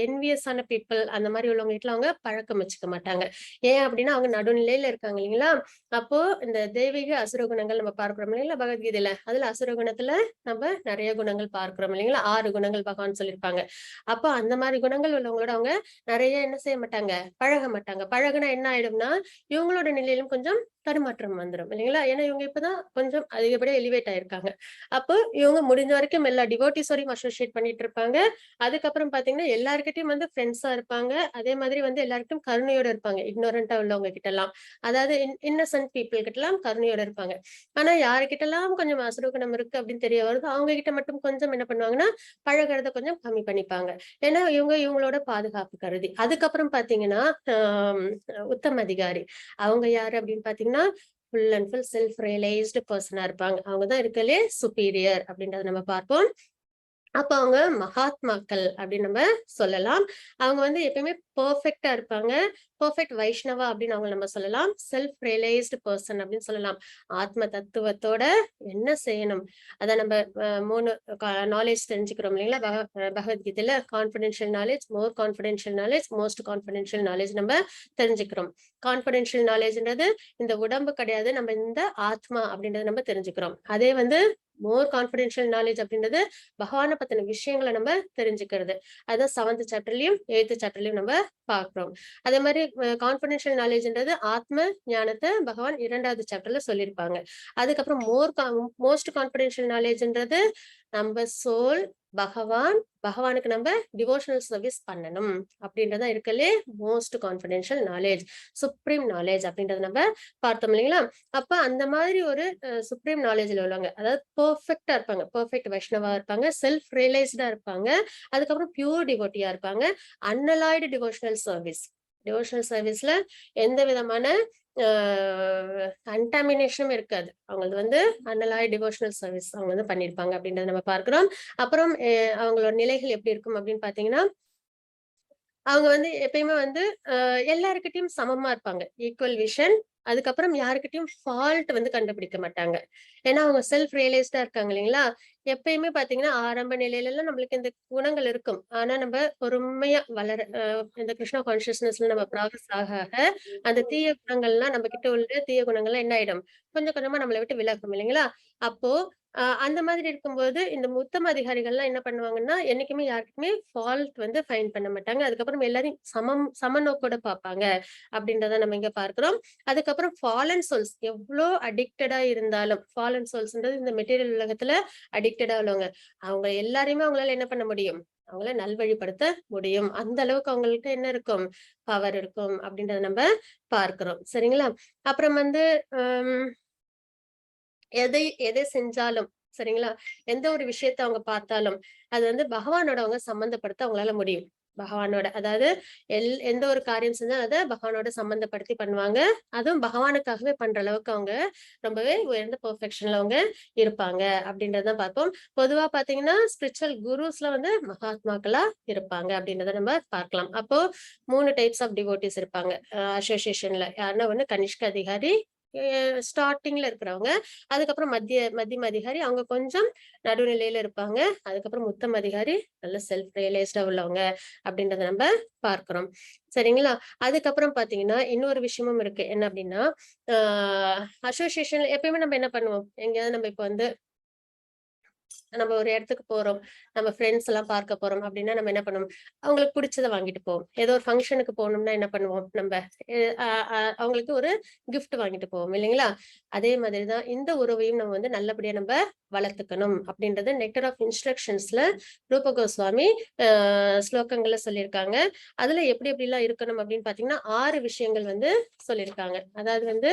என்வியஸான பீப்பிள் அந்த மாரி உள்ளவங்க கிட்டலாம் அவங்க பழக்கம் வச்சுக்க மாட்டாங்க. ஏன் அப்படின்னா, அவங்க நடுநிலையில இருக்காங்க இல்லைங்களா? அப்போ இந்த தெய்வீக அசுர குணங்கள் நம்ம பார்க்கிறோம் இல்லைங்களா பகவத்கீதையில. அதுல அசுர குணத்துல நம்ம நிறைய குணங்கள் பார்க்கிறோம் இல்லைங்களா? 6 குணங்கள் பகவான் சொல்லியிருப்பாங்க. அப்போ அந்த மாரி குணங்கள் உள்ளவங்களோட அவங்க நிறைய என்ன செய்ய மாட்டாங்க, பழக மாட்டாங்க. பழகுனா என்ன ஆயிடும்னா, இவங்களோட நிலையிலும் கொஞ்சம் தடுமாற்றம் வந்துடும் இல்லைங்களா? ஏன்னா இவங்க இப்பதான் கொஞ்சம் அதிகப்படியா எலிவேட் ஆயிருக்காங்க. அப்போ இவங்க முடிஞ்ச வரைக்கும் எல்லா டிவோட்டிஸோடையும் அசோசியேட் பண்ணிட்டு இருப்பாங்க. அதுக்கப்புறம் பாத்தீங்கன்னா எல்லார்கிட்டயும் வந்து ஃப்ரெண்ட்ஸா இருப்பாங்க. அதே மாதிரி வந்து எல்லாருக்கும் கருணையோட இருப்பாங்க. இக்னோரண்டா உள்ளவங்க கிட்ட எல்லாம். அதாவது இன்னசென்ட் பீப்புள் கிட்ட எல்லாம் கருணையோட இருப்பாங்க. ஆனா யாருகிட்ட எல்லாம் கொஞ்சம் அசுரகுணம் இருக்கு அப்படின்னு தெரிய வருது, அவங்க கிட்ட மட்டும் கொஞ்சம் என்ன பண்ணுவாங்கன்னா பழகுறத கொஞ்சம் கம்மி பண்ணிப்பாங்க. ஏன்னா இவங்களோட பாதுகாப்பு கருதி. அதுக்கப்புறம் பாத்தீங்கன்னா உத்தம அதிகாரி. அவங்க யாரு அப்படின்னு பாத்தீங்கன்னா full and full self realised பர்சனா இருப்பாங்க. அவங்கதான் இருக்கலே சுப்பீரியர் அப்படின்றத நம்ம பார்ப்போம். அப்ப அவங்க மகாத்மாக்கள் அப்படின்னு நம்ம சொல்லலாம். அவங்க வந்து எப்பயுமே பெர்ஃபெக்ட்டா இருப்பாங்க. பெர்ஃபெக்ட் வைஷ்ணவா அப்படின்னு அவங்க நம்ம சொல்லலாம். செல்ஃப் ரியலைஸ்டு பர்சன் அப்படின்னு சொல்லலாம். ஆத்ம தத்துவத்தோட என்ன செய்யணும் அத நம்ம 3 நாலேஜ் தெரிஞ்சுக்கிறோம் இல்லைங்களா? பகவத்கீதையில confidential knowledge, more confidential knowledge, most confidential knowledge நம்ம தெரிஞ்சுக்கிறோம். கான்ஃபிடென்ஷியல் நாலேஜ்ன்றது இந்த உடம்பு கிடையாது, நம்ம இந்த ஆத்மா அப்படின்றத நம்ம தெரிஞ்சுக்கிறோம். அதே வந்து மோர் கான்ஃபிடென்ஷியல் நாலேஜ் அப்படின்றது பகவானை பத்தின விஷயங்களை நம்ம தெரிஞ்சுக்கிறது. அதான் 7th சாப்டர்லயும் 8th சாப்டர்லயும் நம்ம பார்க்கிறோம். அதே மாதிரி கான்ஃபிடென்ஷியல் நாலேஜ்ன்றது ஆத்ம ஞானத்தை பகவான் 2வது சாப்டர்ல சொல்லியிருப்பாங்க. அதுக்கப்புறம் மோஸ்ட் கான்ஃபிடென்ஷியல் நாலேஜ்ன்றது நம்ம சோல் பகவானுக்கு நம்ம டிவோஷனல் சர்வீஸ் பண்ணணும் அப்படின்றத இருக்கலே most confidential knowledge, supreme knowledge அப்படின்றத நம்ம பார்த்தோம் இல்லைங்களா? அப்ப அந்த மாதிரி ஒரு சுப்ரீம் நாலேஜ்ல உள்ளவங்க, அதாவது பெர்ஃபெக்ட்டா இருப்பாங்க, பெர்ஃபெக்ட் வைஷ்ணவா இருப்பாங்க, செல்ஃப் ரியலைஸ்டா இருப்பாங்க, அதுக்கப்புறம் பியூர் டிவோட்டியா இருப்பாங்க, அன்அலாய்டு டிவோஷனல் சர்வீஸ்ல எந்த விதமான கண்டாமினேஷனும் இருக்காது. அவங்களது வந்து அன்அலாய்டு டிவோஷனல் சர்வீஸ் அவங்க வந்து பண்ணியிருப்பாங்க அப்படின்றத நம்ம பார்க்கிறோம். அப்புறம் அவங்களோட நிலைகள் எப்படி இருக்கும் அப்படின்னு பாத்தீங்கன்னா, அவங்க வந்து எப்பயுமே வந்து எல்லாருக்கிட்டையும் சமமா இருப்பாங்க. Equal vision. அதுக்கப்புறம் யாருக்கிட்டையும் ஃபால்ட் வந்து கண்டுபிடிக்க மாட்டாங்க. ஏன்னா அவங்க செல்ஃப் ரியலைஸ்டா இருக்காங்க இல்லைங்களா? எப்பயுமே பாத்தீங்கன்னா ஆரம்ப நிலையில எல்லாம் நம்மளுக்கு இந்த குணங்கள் இருக்கும். ஆனா நம்ம பொறுமையா இந்த கிருஷ்ணா கான்சியஸ்னஸ்ல நம்ம ப்ராக்ரஸ் ஆக ஆக அந்த தீய குணங்கள்லாம் நம்ம கிட்ட உள்ள தீய குணங்கள்லாம் என்ன ஆயிடும்? கொஞ்சம் கொஞ்சமா நம்மளை விட்டு விலகும் இல்லைங்களா? அப்போ அந்த மாதிரி இருக்கும்போது இந்த உத்தம அதிகாரிகள்லாம் என்ன பண்ணுவாங்கன்னா, என்னைக்குமே யாருக்குமே ஃபால்ட் வந்து ஃபைண்ட் பண்ண மாட்டாங்க. அதுக்கப்புறம் எல்லாரையும் சமநோக்கோட பார்ப்பாங்க அப்படின்றத நம்ம இங்க பார்க்கிறோம். அதுக்கப்புறம் ஃபாலன் சோல்ஸ் எவ்ளோ அடிக்டடா இருந்தாலும், ஃபாலன் சோல்ஸ்ன்றது இந்த மெட்டீரியல் உலகத்துல அடிக்டடா உள்ளவங்க. அவங்க எல்லாரையுமே அவங்களால என்ன பண்ண முடியும்? அவங்கள நல்வழிப்படுத்த முடியும். அந்த அளவுக்கு அவங்கள்ட்ட என்ன இருக்கும்? பவர் இருக்கும் அப்படின்றத நம்ம பார்க்கிறோம். சரிங்களா? அப்புறம் வந்து எதை செஞ்சாலும் சரிங்களா? எந்த ஒரு விஷயத்த அவங்க பார்த்தாலும் அது வந்து பகவானோட அவங்க சம்பந்தப்படுத்த அவங்களால முடியும். பகவானோட அதாவது எந்த ஒரு காரியம் செஞ்சாலும் அதை பகவானோட சம்பந்தப்படுத்தி பண்ணுவாங்க. அதுவும் பகவானுக்காகவே பண்ற அளவுக்கு அவங்க ரொம்பவே உயர்ந்த பெர்ஃபெக்ஷன்ல அவங்க இருப்பாங்க அப்படின்றத பார்ப்போம். பொதுவா பாத்தீங்கன்னா ஸ்பிரிச்சுவல் குருஸ்ல வந்து மகாத்மாக்களா இருப்பாங்க அப்படின்றத நம்ம பார்க்கலாம். அப்போ 3 டைப்ஸ் ஆஃப் டிவோட்டிஸ் இருப்பாங்க அசோசியேஷன்ல. யாருன்னா ஒண்ணு கனிஷ்க அதிகாரி, ஸ்டார்டிங்ல இருக்கிறவங்க, அதுக்கப்புறம் மத்தியம அதிகாரி அவங்க கொஞ்சம் நடுநிலையில இருப்பாங்க, அதுக்கப்புறம் உத்தம அதிகாரி நல்ல செல்ஃப் ரியலைஸ்டா உள்ளவங்க அப்படின்றத நம்ம பார்க்கிறோம். சரிங்களா? அதுக்கப்புறம் பாத்தீங்கன்னா இன்னொரு விஷயமும் இருக்கு. என்ன அப்படின்னா அசோசியேஷன்ல எப்பயுமே நம்ம என்ன பண்ணுவோம்? எங்கேயாவது நம்ம இப்ப வந்து நம்ம ஒரு இடத்துக்கு போறோம், நம்ம ஃப்ரெண்ட்ஸ் எல்லாம் பார்க்க போறோம் அப்படின்னா நம்ம என்ன பண்ணுவோம்? அவங்களுக்கு பிடிச்சதை வாங்கிட்டு போவோம். ஏதோ ஒரு ஃபங்க்ஷனுக்கு போகணும்னா என்ன பண்ணுவோம்? நம்ம அவங்களுக்கு ஒரு கிஃப்ட் வாங்கிட்டு போவோம் இல்லைங்களா? அதே மாதிரிதான் இந்த உறவையும் நம்ம வந்து நல்லபடியா நம்ம வளர்த்துக்கணும் அப்படின்றது நெக்டர் ஆஃப் இன்ஸ்ட்ரக்ஷன்ஸ்ல ரூப கோஸ்வாமி ஸ்லோகங்கள்ல சொல்லியிருக்காங்க. அதுல எப்படி எல்லாம் இருக்கணும் அப்படின்னு பாத்தீங்கன்னா 6 விஷயங்கள் வந்து சொல்லியிருக்காங்க. அதாவது வந்து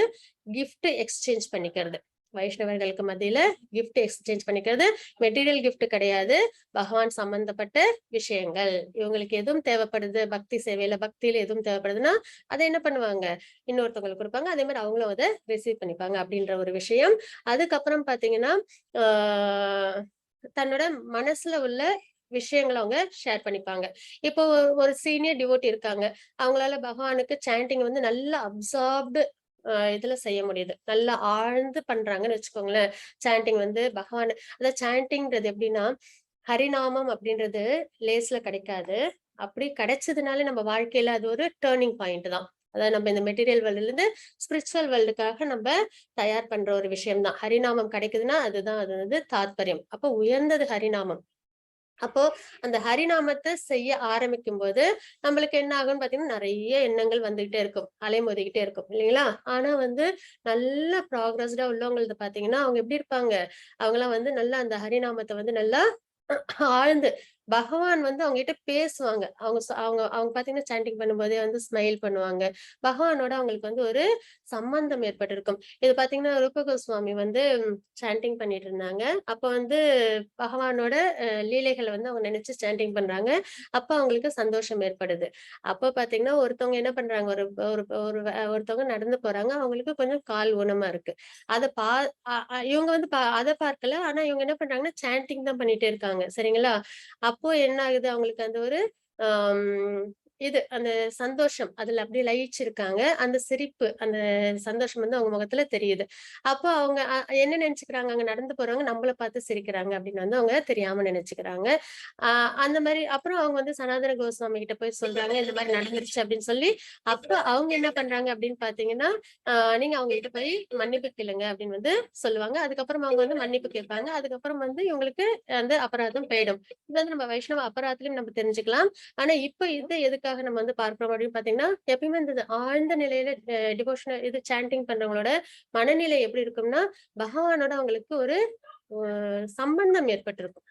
கிஃப்ட் எக்ஸ்சேஞ்ச் பண்ணிக்கிறது, வைஷ்ணவர்களுக்கு மத்தியில கிஃப்ட் எக்ஸ்சேஞ்ச் பண்ணிக்கிறது, மெட்டீரியல் கிஃப்ட் கிடையாது, பகவான் சம்பந்தப்பட்ட விஷயங்கள். இவங்களுக்கு எதுவும் தேவைப்படுது, பக்தி சேவையில பக்தியில எதுவும் தேவைப்படுதுன்னா அதை என்ன பண்ணுவாங்க? இன்னொருத்தவங்களுக்கு கொடுப்பாங்க. அதே மாதிரி அவங்களும் அதை ரிசீவ் பண்ணிப்பாங்க அப்படின்ற ஒரு விஷயம். அதுக்கப்புறம் பாத்தீங்கன்னா தன்னோட மனசுல உள்ள விஷயங்களை அவங்க ஷேர் பண்ணிப்பாங்க. இப்போ ஒரு சீனியர் டிவோட்டி இருக்காங்க, அவங்களால பகவானுக்கு சாண்டிங் வந்து நல்லா அப்சார்ப்டு இதுல செய்ய முடியுது, நல்லா ஆழ்ந்து பண்றாங்கன்னு வச்சுக்கோங்களேன். சாண்டிங் வந்து பகவான், அதாவது சாண்டிங்ன்றது எப்படின்னா ஹரிநாமம் அப்படின்றது லேஸ்ல கிடைக்காது. அப்படி கிடைச்சதுனால நம்ம வாழ்க்கையில அது ஒரு டேர்னிங் பாயிண்ட் தான். அதாவது நம்ம இந்த மெட்டீரியல் வேர்ல்டுல இருந்து ஸ்பிரிச்சுவல் வேர்ல்டுக்காக நம்ம தயார் பண்ற ஒரு விஷயம் தான். ஹரிநாமம் கிடைக்குதுன்னா அதுதான் அது வந்து தாத்பரியம். அப்ப உயர்ந்தது ஹரிநாமம். அப்போ அந்த ஹரிநாமத்தை செய்ய ஆரம்பிக்கும் போது நம்மளுக்கு என்ன ஆகும்னு பாத்தீங்கன்னா நிறைய எண்ணங்கள் வந்துகிட்டே இருக்கும், அலைமோதிக்கிட்டே இருக்கும் இல்லைங்களா? ஆனா வந்து நல்ல ப்ராக்ரஸ்டா உள்ளவங்களது பாத்தீங்கன்னா அவங்க எப்படி இருப்பாங்க, அவங்கெல்லாம் வந்து நல்லா அந்த ஹரிநாமத்தை வந்து நல்லா ஆழ்ந்து பகவான் வந்து அவங்க கிட்ட பேசுவாங்க. அவங்க அவங்க பாத்தீங்கன்னா சாண்டிங் பண்ணும்போதே வந்து ஸ்மைல் பண்ணுவாங்க. பகவானோட அவங்களுக்கு வந்து ஒரு சம்பந்தம் ஏற்பட்டிருக்கும். இது பாத்தீங்கன்னா ரூப கோஸ்வாமி வந்து சாண்டிங் பண்ணிட்டு இருந்தாங்க. அப்ப வந்து பகவானோட லீலைகளை வந்து அவங்க நினைச்சு சாண்டிங் பண்றாங்க. அப்ப அவங்களுக்கு சந்தோஷம் ஏற்படுது. அப்ப பாத்தீங்கன்னா ஒருத்தவங்க என்ன பண்றாங்க, ஒரு ஒரு ஒரு ஒருத்தவங்க நடந்து போறாங்க. அவங்களுக்கு கொஞ்சம் கால் ஊனமா இருக்கு. அத பா இவங்க வந்து அத பார்க்கல. ஆனா இவங்க என்ன பண்றாங்கன்னா சாண்டிங் தான் பண்ணிட்டே இருக்காங்க. சரிங்களா? அப்போ என்ன ஆகுது, அவங்களுக்கு அந்த ஒரு ஆம், இது அந்த சந்தோஷம் அதுல அப்படியே லயிச்சிருக்காங்க. அந்த சிரிப்பு, அந்த சந்தோஷம் வந்து அவங்க முகத்துல தெரியுது. அப்போ அவங்க என்ன நினைச்சுக்கிறாங்க, அங்க நடந்து போறவங்க நம்மள பார்த்து சிரிக்கிறாங்க அப்படின்னு வந்து அவங்க தெரியாம நினைச்சுக்கிறாங்க. அந்த மாதிரி அப்புறம் அவங்க வந்து சனாதன கோஸ்வாமி கிட்ட போய் சொல்றாங்க, இந்த மாதிரி நடந்துருச்சு அப்படின்னு சொல்லி. அப்ப அவங்க என்ன பண்றாங்க அப்படின்னு பாத்தீங்கன்னா, நீங்க அவங்க கிட்ட போய் மன்னிப்பு கேளுங்க அப்படின்னு வந்து சொல்லுவாங்க. அதுக்கப்புறம் அவங்க வந்து மன்னிப்பு கேட்பாங்க. அதுக்கப்புறம் வந்து இவங்களுக்கு அந்த அபராதம் போயிடும். இது வந்து நம்ம வைஷ்ணவ அபராதத்திலும் நம்ம தெரிஞ்சுக்கலாம். ஆனா இப்ப இது எதுக்காக நம்ம வந்து பார்க்கிறோம் அப்படின்னு பாத்தீங்கன்னா, எப்பயுமே இந்த ஆழ்ந்த நிலையில டிவோஷனல் இது சாண்டிங் பண்றவங்களோட மனநிலை எப்படி இருக்கும்னா, பகவானோட அவங்களுக்கு ஒரு சம்பந்தம் ஏற்பட்டிருக்கும்.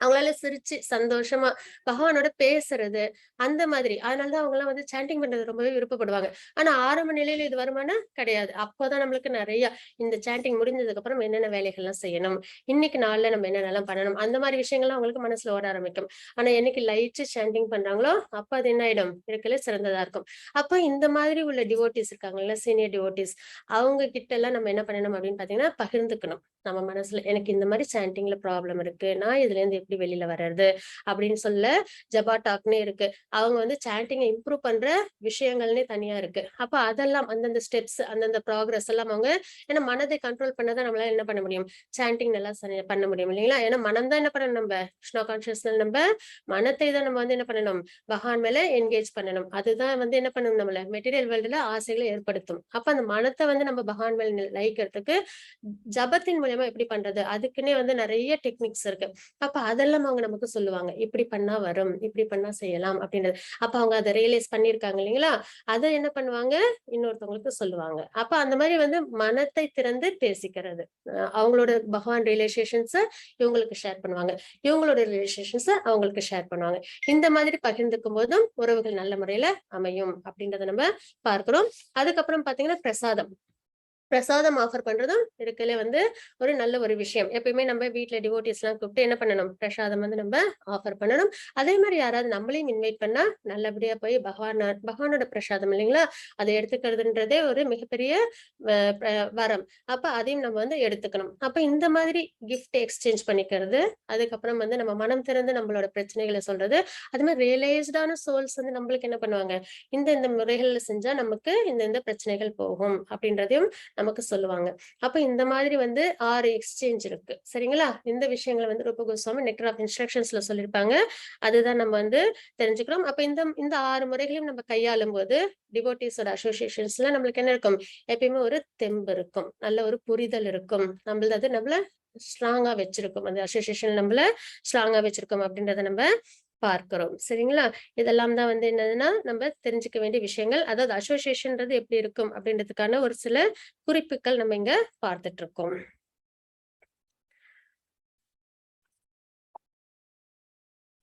அவங்களால சிரிச்சு சந்தோஷமா பகவானோட பேசுறது அந்த மாதிரி. அதனாலதான் அவங்க எல்லாம் வந்து சாண்டிங் பண்றது ரொம்பவே விருப்பப்படுவாங்க. ஆனா ஆரம்ப நிலையில இது வருமானா கிடையாது. அப்போதான் நம்மளுக்கு நிறைய இந்த சாண்டிங் முடிஞ்சதுக்கு அப்புறம் என்னென்ன வேலைகள் எல்லாம் செய்யணும், இன்னைக்கு நாள்ல நம்ம என்னென்னலாம் பண்ணணும், அந்த மாதிரி விஷயங்கள்லாம் அவங்களுக்கு மனசுல ஓட ஆரம்பிக்கும். ஆனா என்னைக்கு லைட்டு சாண்டிங் பண்றாங்களோ அப்ப அது என்ன ஆயிடும், இருக்கல சிறந்ததா இருக்கும். அப்ப இந்த மாதிரி உள்ள டிவோட்டிஸ் இருக்காங்கல்ல, சீனியர் டிவோட்டிஸ், அவங்க கிட்ட எல்லாம் நம்ம என்ன பண்ணணும் அப்படின்னு பாத்தீங்கன்னா பகிர்ந்துக்கணும். நம்ம மனசுல எனக்கு இந்த மாதிரி சாண்டிங்ல ப்ராப்ளம் இருக்கு, நான் இதுல இருந்து எப்படி வெளியில வர்றது அப்படின்னு சொல்ல ஜபா டாக்னே இருக்கு. அவங்க வந்து சாண்டிங்கை இம்ப்ரூவ் பண்ற விஷயங்கள்னே தனியா இருக்கு. அப்ப அதெல்லாம் அந்தந்த ஸ்டெப்ஸ், அந்தந்த ப்ராக்ரஸ் எல்லாம் அவங்க ஏன்னா மனதை கண்ட்ரோல் பண்ணதான் நம்மளால என்ன பண்ண முடியும், சாண்டிங் நல்லா பண்ண முடியும் இல்லைங்களா? ஏன்னா மனம் தான் என்ன பண்ணணும், நம்ம கிருஷ்ணா கான்சியஸ்னஸ் நம்ம மனத்தை தான் நம்ம வந்து என்ன பண்ணணும், பகவான் மேல என்கேஜ் பண்ணணும். அதுதான் வந்து என்ன பண்ணணும், நம்மள மெட்டீரியல் வேர்ல்டுல ஆசைகளை ஏற்படுத்தும். அப்ப அந்த மனத்தை வந்து நம்ம பகவான் மேல லயிக்கிறதுக்கு ஜபத்தின் மூலியமா எப்படி பண்றது, அதுக்குன்னே வந்து நிறைய டெக்னிக்ஸ் இருக்கு. அப்ப அதெல்லாம் அவங்க நமக்கு சொல்லுவாங்க, இப்படி பண்ணா வரும், இப்படி பண்ணா செய்யலாம் அப்படின்றது. அப்ப அவங்க அதை ரியலைஸ் பண்ணிருக்காங்க இல்லைங்களா? அதை என்ன பண்ணுவாங்க, இன்னொருத்தவங்களுக்கு சொல்லுவாங்க. அப்ப அந்த மாதிரி வந்து மனத்தை திறந்து பேசிக்கிறது. அவங்களோட பகவான் ரியலைசேஷன்ஸ இவங்களுக்கு ஷேர் பண்ணுவாங்க, இவங்களோட ரியலைசேஷன்ஸ அவங்களுக்கு ஷேர் பண்ணுவாங்க. இந்த மாதிரி பகிர்ந்துக்கும் போதும் உறவுகள் நல்ல முறையில அமையும் அப்படின்றத நம்ம பார்க்கிறோம். அதுக்கப்புறம் பாத்தீங்கன்னா பிரசாதம் ஆஃபர் பண்றதும் இருக்கலே வந்து ஒரு நல்ல ஒரு விஷயம். எப்பயுமே நம்ம வீட்டுல டிவோட்டிஸ் எல்லாம் கூப்பிட்டு என்ன பண்ணணும், பிரசாதம் வந்து நம்ம ஆஃபர் பண்ணணும். அதே மாதிரி யாராவது நம்மளையும் இன்வைட் பண்ணா நல்லபடியா போய் பகவானோட பிரசாதம் இல்லைங்களா, அதை எடுத்துக்கிறதுன்றதே ஒரு மிகப்பெரிய வரம். அப்ப அதையும் நம்ம வந்து எடுத்துக்கணும். அப்ப இந்த மாதிரி கிஃப்ட் எக்ஸ்சேஞ்ச் பண்ணிக்கிறது, அதுக்கப்புறம் வந்து நம்ம மனம் திறந்து நம்மளோட பிரச்சனைகளை சொல்றது, அது மாதிரி ரியலைஸ்டான சோல்ஸ் வந்து நம்மளுக்கு என்ன பண்ணுவாங்க, இந்த முறைகள்ல செஞ்சா நமக்கு இந்த பிரச்சனைகள் போகும் அப்படின்றதையும் நமக்கு சொல்லுவாங்க. அப்ப இந்த மாதிரி வந்து 6 எக்ஸ்சேஞ்ச் இருக்கு. சரிங்களா? இந்த விஷயங்களை வந்து ரூப கோஸ்வாமி நெக்டர் ஆஃப் இன்ஸ்ட்ரக்ஷன்ஸ்ல சொல்லியிருப்பாங்க. அதுதான் நம்ம வந்து தெரிஞ்சுக்கிறோம். அப்ப இந்த 6 முறைகளையும் நம்ம கையாளும் போது டிவோட்டிஸோட அசோசியேஷன்ஸ்ல நம்மளுக்கு என்ன இருக்கும், எப்பயுமே ஒரு தெம்பு இருக்கும், நல்ல ஒரு புரிதல் இருக்கும். நம்மள ஸ்ட்ராங்கா வச்சிருக்கும், அந்த அசோசியேஷன் நம்மள ஸ்ட்ராங்கா வச்சிருக்கோம் அப்படின்றத நம்ம பார்க்கிறோம். சரிங்களா? இதெல்லாம் தான் வந்து என்னதுன்னா நம்ம தெரிஞ்சுக்க வேண்டிய விஷயங்கள். அதாவது அசோசியேஷன்ன்றது எப்படி இருக்கும் அப்படின்றதுக்கான ஒரு சில குறிப்புகள் நம்ம இங்க பார்த்துட்டு இருக்கோம்.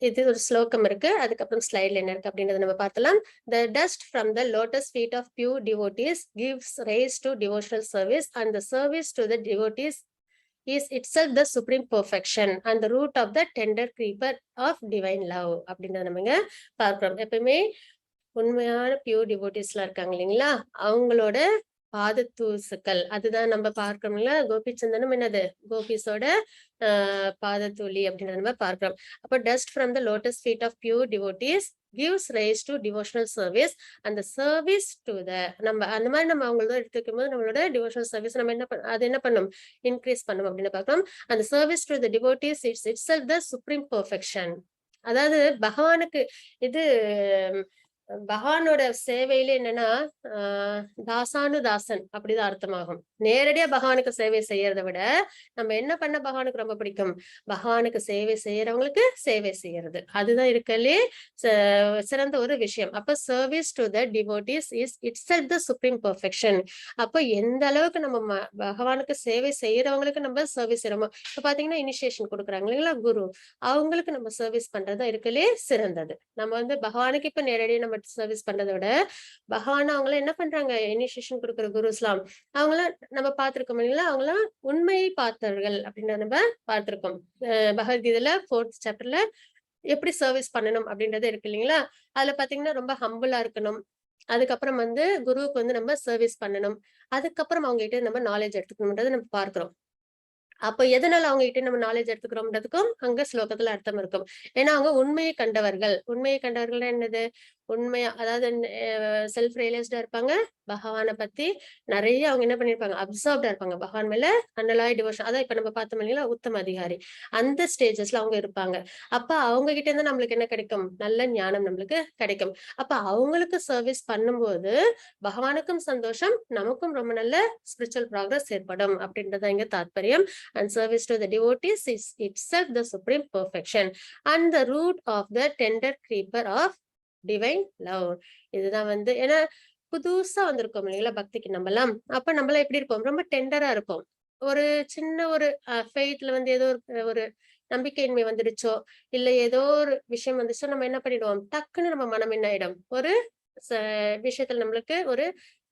இது ஒரு ஸ்லோகம் இருக்கு. அதுக்கப்புறம் ஸ்லைட்ல என்ன இருக்கு அப்படின்றத நம்ம பார்த்தலாம். The dust from the lotus feet of pure devotees gives rise to devotional service, and the service to the devotees is itself the supreme perfection and the root of the tender creeper of divine love அப்படின்றத நம்ம இங்க பார்க்கிறோம். எப்பவுமே உண்மையான pure டிவோட்டிஸ்லாம் இருக்காங்க இல்லைங்களா, அவங்களோட பாதத்தூசுக்கள் அதுதான் நம்ம பார்க்கணும்ல. கோபிச்சந்தனும் என்னது, கோபிஸோட பாதத்தூளி அப்படின்றத நம்ம பார்க்கிறோம். அப்ப dust from the lotus feet of pure devotees gives rise to devotional service and the service to the நம்ம அந்த மாதிரி நம்ம அவங்களோட எடுத்துக்கும் போது நம்மளோட டிவோஷனல் சர்வீஸ் நம்ம அது என்ன பண்ணும், இன்க்ரீஸ் பண்ணும் அப்படின்னு பார்க்கிறோம். அந்த service to the devotees it's itself the supreme perfection. அதாவது பகவானுக்கு இது பகவானோட சேவையில என்னன்னா தாசானுதாசன் அப்படிதான் அர்த்தமாகும். நேரடியா பகவானுக்கு சேவை செய்யறதை விட நம்ம என்ன பண்ண பகவானுக்கு ரொம்ப பிடிக்கும், பகவானுக்கு சேவை செய்யறவங்களுக்கு சேவை செய்யறது, அதுதான் இருக்கலே சிறந்த ஒரு விஷயம். அப்ப service to the devotees is itself the supreme perfection. அப்ப எந்த அளவுக்கு நம்ம பகவானுக்கு சேவை செய்யறவங்களுக்கு நம்ம சர்வீஸ் செய்யறோமோ, இப்ப பாத்தீங்கன்னா இனிஷியேஷன் கொடுக்குறாங்க இல்லைங்களா குரு, அவங்களுக்கு நம்ம சர்வீஸ் பண்றதா இருக்கலே சிறந்தது. நம்ம வந்து பகவானுக்கு இப்ப நேரடியாக நம்ம சர்வீஸ் பண்றதை விட பகவான் அவங்கள என்ன பண்றாங்க, இனிஷியேஷன் கொடுக்குற குருஸ்லாம் அவங்கள நம்ம பார்த்திருக்கோம் இல்லைங்களா, அவங்களாம் உண்மையை பார்த்தவர்கள் அப்படின்னு நம்ம பார்த்திருக்கோம். பகவத்கீதையில 4th சாப்டர்ல எப்படி சர்வீஸ் பண்ணணும் அப்படின்றது இருக்கு இல்லைங்களா, அதுல பாத்தீங்கன்னா ரொம்ப ஹம்பிளா இருக்கணும். அதுக்கப்புறம் வந்து குருவுக்கு வந்து நம்ம சர்வீஸ் பண்ணணும். அதுக்கப்புறம் அவங்க கிட்ட நம்ம நாலேஜ் எடுத்துக்கணும்ன்றதை நம்ம பார்க்கிறோம். அப்ப எதனால அவங்க கிட்ட நம்ம நாலேஜ் எடுத்துக்கிறோம்ன்றதுக்கும் அங்க ஸ்லோகத்துல அர்த்தம் இருக்கும். ஏன்னா அவங்க உண்மையை கண்டவர்கள். உண்மையை கண்டவர்கள் என்னது, உண்மையா அதாவது செல்ஃப் ரியலைஸ்டா இருப்பாங்க. பகவானை பத்தி நிறைய அவங்க என்ன பண்ணிருப்பாங்க, அப்சர்வ்டா இருப்பாங்க. பகவான் மேல அனலாய் டிவோஷன், அதான் இப்ப நம்ம பார்த்தோம் இல்லைங்களா உத்தம அதிகாரி, அந்த ஸ்டேஜஸ்ல அவங்க இருப்பாங்க. அப்ப அவங்க கிட்ட இருந்து நம்மளுக்கு என்ன கிடைக்கும், நல்ல ஞானம் நம்மளுக்கு கிடைக்கும். அப்ப அவங்களுக்கு சர்வீஸ் பண்ணும்போது பகவானுக்கும் சந்தோஷம், நமக்கும் ரொம்ப நல்ல ஸ்பிரிச்சுவல் ப்ராக்ரஸ் ஏற்படும் அப்படின்றத இங்க தாத்பரியம். And service to the devotees is itself the supreme perfection and the root of the tender creeper of divine love. இதுதான் வந்து ஏன்னா புதுசா வந்திருக்கோம் இல்லைங்களா பக்திக்கு நம்மலாம். அப்ப நம்மளாம் எப்படி இருப்போம், ரொம்ப டெண்டரா இருப்போம். ஒரு சின்ன ஒரு ஃபெய்த்ல வந்து ஏதோ ஒரு நம்பிக்கையின்மை வந்துடுச்சோ, இல்ல ஏதோ ஒரு விஷயம் வந்துச்சோ, நம்ம என்ன பண்ணிடுவோம், டக்குன்னு நம்ம மனம் என்ன ஆயிடும், ஒரு விஷயத்துல நம்மளுக்கு ஒரு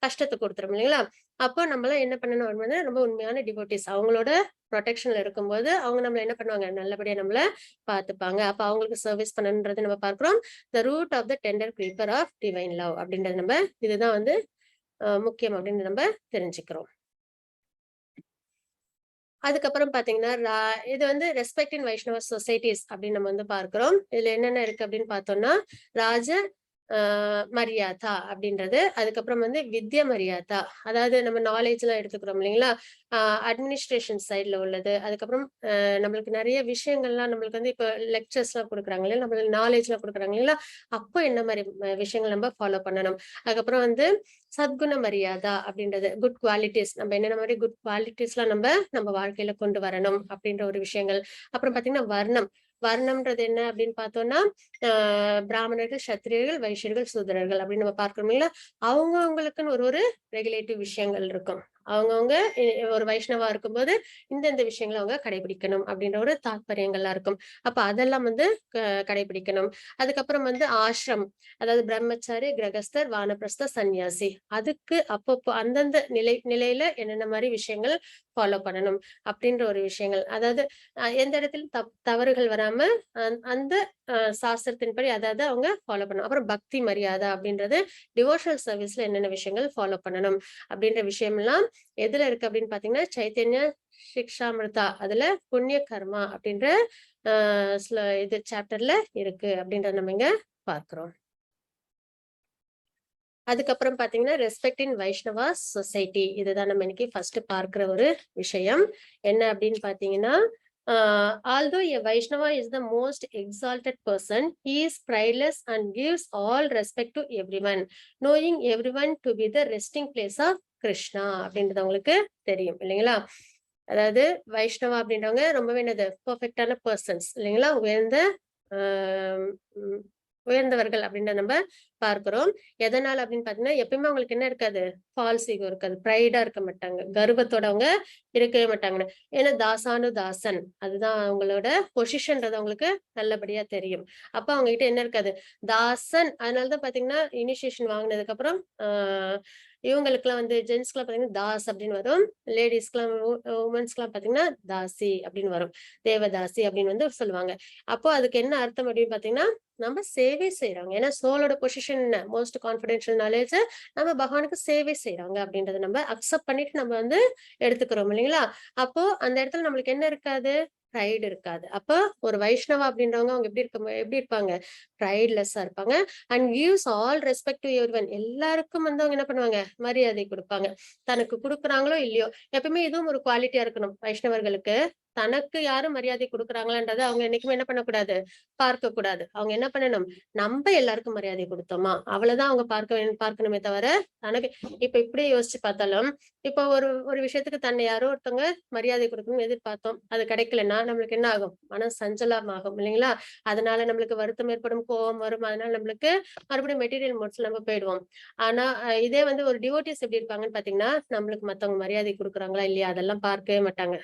கஷ்டத்தை கொடுத்துரும் இல்லைங்களா. அப்போ நம்மள என்ன பண்ணணும் அப்படின்னா, ரொம்ப உண்மையான டிவோட்டிஸ் அவங்களோட ப்ரொடெக்ஷன்ல இருக்கும்போது அவங்க நம்மள என்ன பண்ணுவாங்க, நல்லபடியா நம்மள பார்த்துப்பாங்க. அப்ப அவங்களுக்கு சர்வீஸ் பண்ணணுன்றது நம்ம பார்க்கிறோம். The root of the tender creeper of divine love அப்படின்றது நம்ம இதுதான் வந்து முக்கியம் அப்படின்னு நம்ம தெரிஞ்சுக்கிறோம். அதுக்கப்புறம் பாத்தீங்கன்னா இது வந்து ரெஸ்பெக்ட் இன் வைஷ்ணவ சொசைட்டிஸ் அப்படின்னு நம்ம வந்து பார்க்கிறோம். இதுல என்னென்ன இருக்கு அப்படின்னு பார்த்தோம்னா, ராஜ மரியாதா அப்படின்றது, அதுக்கப்புறம் வந்து வித்யா மரியாதா, அதாவது நம்ம நாலேஜ் எல்லாம் எடுத்துக்கிறோம் இல்லைங்களா, அட்மினிஸ்ட்ரேஷன் சைட்ல உள்ளது. அதுக்கப்புறம் நம்மளுக்கு நிறைய விஷயங்கள்லாம் நம்மளுக்கு வந்து இப்ப லெக்சர்ஸ் எல்லாம் கொடுக்குறாங்க இல்லையா, நம்மளுக்கு நாலேஜ் எல்லாம் கொடுக்குறாங்க இல்லைங்களா, அப்போ என்ன மாதிரி விஷயங்கள் நம்ம ஃபாலோ பண்ணணும். அதுக்கப்புறம் வந்து சத்குண மரியாதா அப்படின்றது, குட் குவாலிட்டிஸ், நம்ம என்னென்ன மாதிரி குட் குவாலிட்டிஸ் எல்லாம் நம்ம வாழ்க்கையில கொண்டு வரணும் அப்படின்ற ஒரு விஷயங்கள். அப்புறம் பாத்தீங்கன்னா வர்ணம், வர்ணம்ன்றது என்ன அப்படின்னு பார்த்தோம்னா, பிராமணர்கள், சத்திரியர்கள், வைசியர்கள், சூத்திரர்கள் அப்படின்னு நம்ம பார்க்கணும் இல்லைங்களா, அவங்கவுங்களுக்குன்னு ஒரு ரெகுலேட்டிவ் விஷயங்கள் இருக்கும். அவங்கவுங்க ஒரு வைஷ்ணவா இருக்கும்போது இந்தந்த விஷயங்களை அவங்க கடைபிடிக்கணும் அப்படின்ற ஒரு தாற்பயங்கள்லாம் இருக்கும். அப்ப அதெல்லாம் வந்து கடைபிடிக்கணும். அதுக்கப்புறம் வந்து ஆசிரம், அதாவது பிரம்மச்சாரி, கிரகஸ்தர், வானப்பிரஸ்த, சன்னியாசி, அதுக்கு அப்பப்போ அந்தந்த நிலையில என்னென்ன மாதிரி விஷயங்கள் ஃபாலோ பண்ணணும் அப்படின்ற ஒரு விஷயங்கள். அதாவது எந்த இடத்துல தவறுகள் வராம அந்த சாஸ்திரத்தின்படி அதாவது அவங்க ஃபாலோ பண்ணணும். அப்புறம் பக்தி மரியாதை அப்படின்றது, டிவோஷனல் சர்வீஸ்ல என்னென்ன விஷயங்கள் ஃபாலோ பண்ணணும் அப்படின்ற விஷயம் எல்லாம் எதுல இருக்கு அப்படின்னு பாத்தீங்கன்னா, சைத்தன்ய சிக்ஷாமிருதா அதுல புண்ணிய கர்மா அப்படின்ற இது சாப்டர்ல இருக்கு அப்படின்றத நம்ம இங்க பார்க்கிறோம். அதுக்கப்புறம் பாத்தீங்கன்னா, ரெஸ்பெக்ட் இன் வைஷ்ணவா சொசைட்டி, இதுதான் நம்ம இன்னைக்கு ஃபர்ஸ்ட் பார்க்கிற ஒரு விஷயம். என்ன அப்படின்னு பாத்தீங்கன்னா, although a Vaishnava is the most exalted person, he is prideless and gives all respect to everyone, knowing everyone to be the resting place of Krishna அப்படின்றது உங்களுக்கு தெரியும் இல்லைங்களா. அதாவது வைஷ்ணவா அப்படின்றவங்க ரொம்பவே என்னது பெர்ஃபெக்டான பர்சன்ஸ் இல்லைங்களா, உயர்ந்தவர்கள் அப்படின்ற நம்ம பார்க்கிறோம். எதனால அப்படின்னு பாத்தீங்கன்னா, எப்பயுமே அவங்களுக்கு என்ன இருக்காது, ஃபால்ஸ் ஈகோ இருக்காது, ப்ரைடா இருக்க மாட்டாங்க, கர்வத்தோட அவங்க இருக்கவே மாட்டாங்க. ஏன்னா தாசானுதாசன், அதுதான் அவங்களோட பொசிஷன்றது அவங்களுக்கு நல்லபடியா தெரியும். அப்ப அவங்க கிட்ட என்ன இருக்காது, தாசன். அதனாலதான் பாத்தீங்கன்னா இனிஷியேஷன் வாங்கினதுக்கு அப்புறம் இவங்களுக்கு எல்லாம் வந்து ஜென்ஸ்க்கு எல்லாம் பாத்தீங்கன்னா தாஸ் அப்படின்னு வரும், லேடிஸ்க்கு எல்லாம் உமன்ஸ்க்கு எல்லாம் பாத்தீங்கன்னா தாசி அப்படின்னு வரும், தேவதாசி அப்படின்னு வந்து சொல்லுவாங்க. அப்போ அதுக்கு என்ன அர்த்தம் அப்படின்னு பாத்தீங்கன்னா, நம்ம சேவை செய்யறாங்க. ஏன்னா சோலோட பொசிஷன் மோஸ்ட் கான்பிடென்ஷியல் நாலேஜ், நம்ம பகவானுக்கு சேவை செய்யறாங்க அப்படின்றத நம்ம அக்செப்ட் பண்ணிட்டு நம்ம வந்து எடுத்துக்கிறோம் இல்லைங்களா. அப்போ அந்த இடத்துல நம்மளுக்கு என்ன இருக்காது, ப்ரைடு இருக்காது. அப்போ ஒரு வைஷ்ணவா அப்படின்றவங்க அவங்க எப்படி இருப்பாங்க, ப்ரைட்லெஸ்ஸா இருப்பாங்க. And gives all respect to everyone, எல்லாருக்கும் வந்து அவங்க என்ன பண்ணுவாங்க, மரியாதை கொடுப்பாங்க. தனக்கு கொடுக்குறாங்களோ இல்லையோ, எப்பவுமே இதுவும் ஒரு குவாலிட்டியா இருக்கணும் வைஷ்ணவர்களுக்கு. தனக்கு யாரும் மரியாதை கொடுக்குறாங்களான்றதை அவங்க என்னைக்குமே என்ன பண்ணக்கூடாது, பார்க்க கூடாது. அவங்க என்ன பண்ணணும், நம்ம எல்லாருக்கும் மரியாதை கொடுத்தோமா அவ்வளவுதான் அவங்க பார்க்கணுமே தவிர தனக்கு இப்ப இப்படியே யோசிச்சு பார்த்தாலும், இப்ப ஒரு விஷயத்துக்கு தன்னை யாரோ ஒருத்தவங்க மரியாதை கொடுக்கணும்னு எதிர்பார்த்தோம், அது கிடைக்கலன்னா நம்மளுக்கு என்ன ஆகும், மனம் சஞ்சலமாகும் இல்லைங்களா? அதனால நம்மளுக்கு வருத்தம் ஏற்படும், கோபம் வரும். அதனால நம்மளுக்கு மறுபடியும் மெட்டீரியல் மோட்ஸ்ல நம்ம போயிடுவோம். ஆனா இதே வந்து ஒரு டிவோட்டிஸ் எப்படி இருப்பாங்கன்னு பாத்தீங்கன்னா, நம்மளுக்கு மத்தவங்க மரியாதை கொடுக்குறாங்களா இல்லையா அதெல்லாம் பார்க்கவே மாட்டாங்க.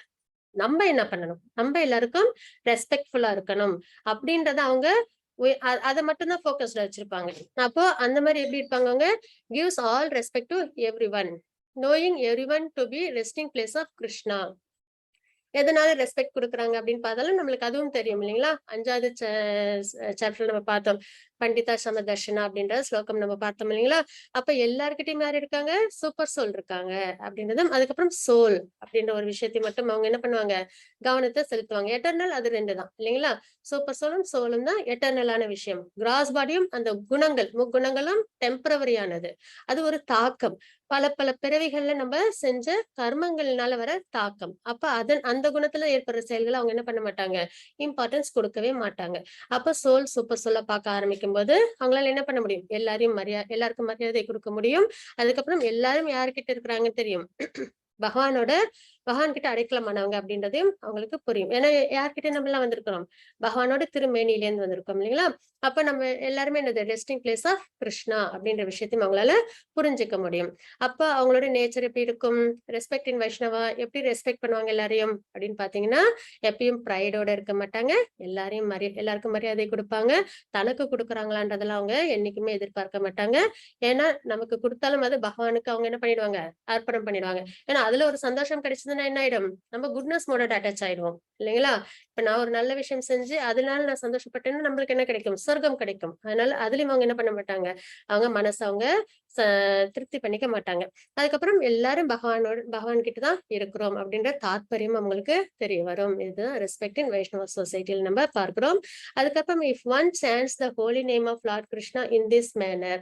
நம்ம என்ன பண்ணணும், நம்ம எல்லாருக்கும் ரெஸ்பெக்ட்ஃபுல்லா இருக்கணும் அப்படின்றத அவங்க அதை மட்டும்தான் போக்கஸ்ல வச்சிருப்பாங்க. அப்போ அந்த மாதிரி எப்படி இருப்பாங்க, அவங்க gives all respect to everyone, knowing everyone to be resting place of Krishna. எதனால ரெஸ்பெக்ட் கொடுக்குறாங்க அப்படின்னு பார்த்தாலும் நம்மளுக்கு அதுவும் தெரியும் இல்லைங்களா? 5வது சாப்டர்ல நம்ம பார்த்தோம், பண்டிதா சமதர்ஷனா அப்படின்ற ஸ்லோகம் நம்ம பார்த்தோம் இல்லைங்களா? அப்ப எல்லார்கிட்டயும் யார் இருக்காங்க, சூப்பர் சோல் இருக்காங்க அப்படின்றதும், அதுக்கப்புறம் சோல் அப்படின்ற ஒரு விஷயத்தை மட்டும் அவங்க என்ன பண்ணுவாங்க, கவனத்தை செலுத்துவாங்க. எட்டர்னல் அது 2 தான் இல்லைங்களா? சூப்பர் சோலும் தான் எட்டர்னலான விஷயம். கிராஸ் பாடியும் அந்த குணங்கள் முக்குணங்களும் டெம்பரவரியானது. அது ஒரு தாக்கம், பல பல பிறவிகள்ல நம்ம செஞ்ச கர்மங்கள்னால வர தாக்கம். அப்ப அந்த குணத்துல ஏற்படுற செயல்களை அவங்க என்ன பண்ண மாட்டாங்க, இம்பார்ட்டன்ஸ் கொடுக்கவே மாட்டாங்க. அப்ப சோல் சூப்பர் சோலை பார்க்க ஆரம்பிக்கும் போது அவங்களால என்ன பண்ண முடியும், எல்லாருக்கும் மரியாதை கொடுக்க முடியும். அதுக்கப்புறம் எல்லாரும் யாருக்கிட்ட இருக்கிறாங்கன்னு தெரியும், பகவான் கிட்ட அடைக்கலமானவங்க அப்படின்றதையும் அவங்களுக்கு புரியும். ஏன்னா யார்கிட்ட நம்ம எல்லாம் வந்திருக்கிறோம், பகவானோட திருமேனில இருந்து வந்திருக்கோம் இல்லைங்களா? அப்ப நம்ம எல்லாருமே என்னது, ரெஸ்டிங் பிளேஸ் ஆஃப் கிருஷ்ணா அப்படின்ற விஷயத்தையும் அவங்களால புரிஞ்சுக்க முடியும். அப்ப அவங்களோட நேச்சர் எப்படி இருக்கும், ரெஸ்பெக்ட் இன் வைஷ்ணவா எப்படி ரெஸ்பெக்ட் பண்ணுவாங்க எல்லாரையும் அப்படின்னு பாத்தீங்கன்னா, எப்பயும் ப்ரைடோட இருக்க மாட்டாங்க, எல்லாருக்கும் மரியாதை கொடுப்பாங்க. தனக்கு கொடுக்குறாங்களான்றதெல்லாம் அவங்க என்னைக்குமே எதிர்பார்க்க மாட்டாங்க. ஏன்னா நமக்கு கொடுத்தாலும் அது பகவானுக்கு அவங்க என்ன பண்ணிடுவாங்க, அர்ப்பணம் பண்ணிடுவாங்க. ஏன்னா அதுல ஒரு சந்தோஷம் கிடைச்சதுன்னா என்ன ஆயிடும், நம்ம குட்னஸ் மோட அட்டாச் ஆயிடுவோம் இல்லைங்களா? இப்ப நான் ஒரு நல்ல விஷயம் செஞ்சு அதனால நான் சந்தோஷப்பட்டேன்னா நம்மளுக்கு என்ன கிடைக்கும், சொர்க்கம் கிடைக்கும். அதனால அதுலயும் அவங்க என்ன பண்ண மாட்டாங்க, அவங்க மனசை அவங்க திருப்தி பண்ணிக்க மாட்டாங்க. அதுக்கப்புறம் எல்லாரும் பகவான் கிட்ட தான் இருக்கிறோம் அப்படின்ற தாத்பரியம் அவங்களுக்கு தெரிய வரும். இதுதான் ரெஸ்பெக்ட் இன் வைஷ்ணவ சொசைட்டியில் நம்ம பார்க்கிறோம். அதுக்கப்புறம் if one chants the holy name of Lord Krishna in this manner,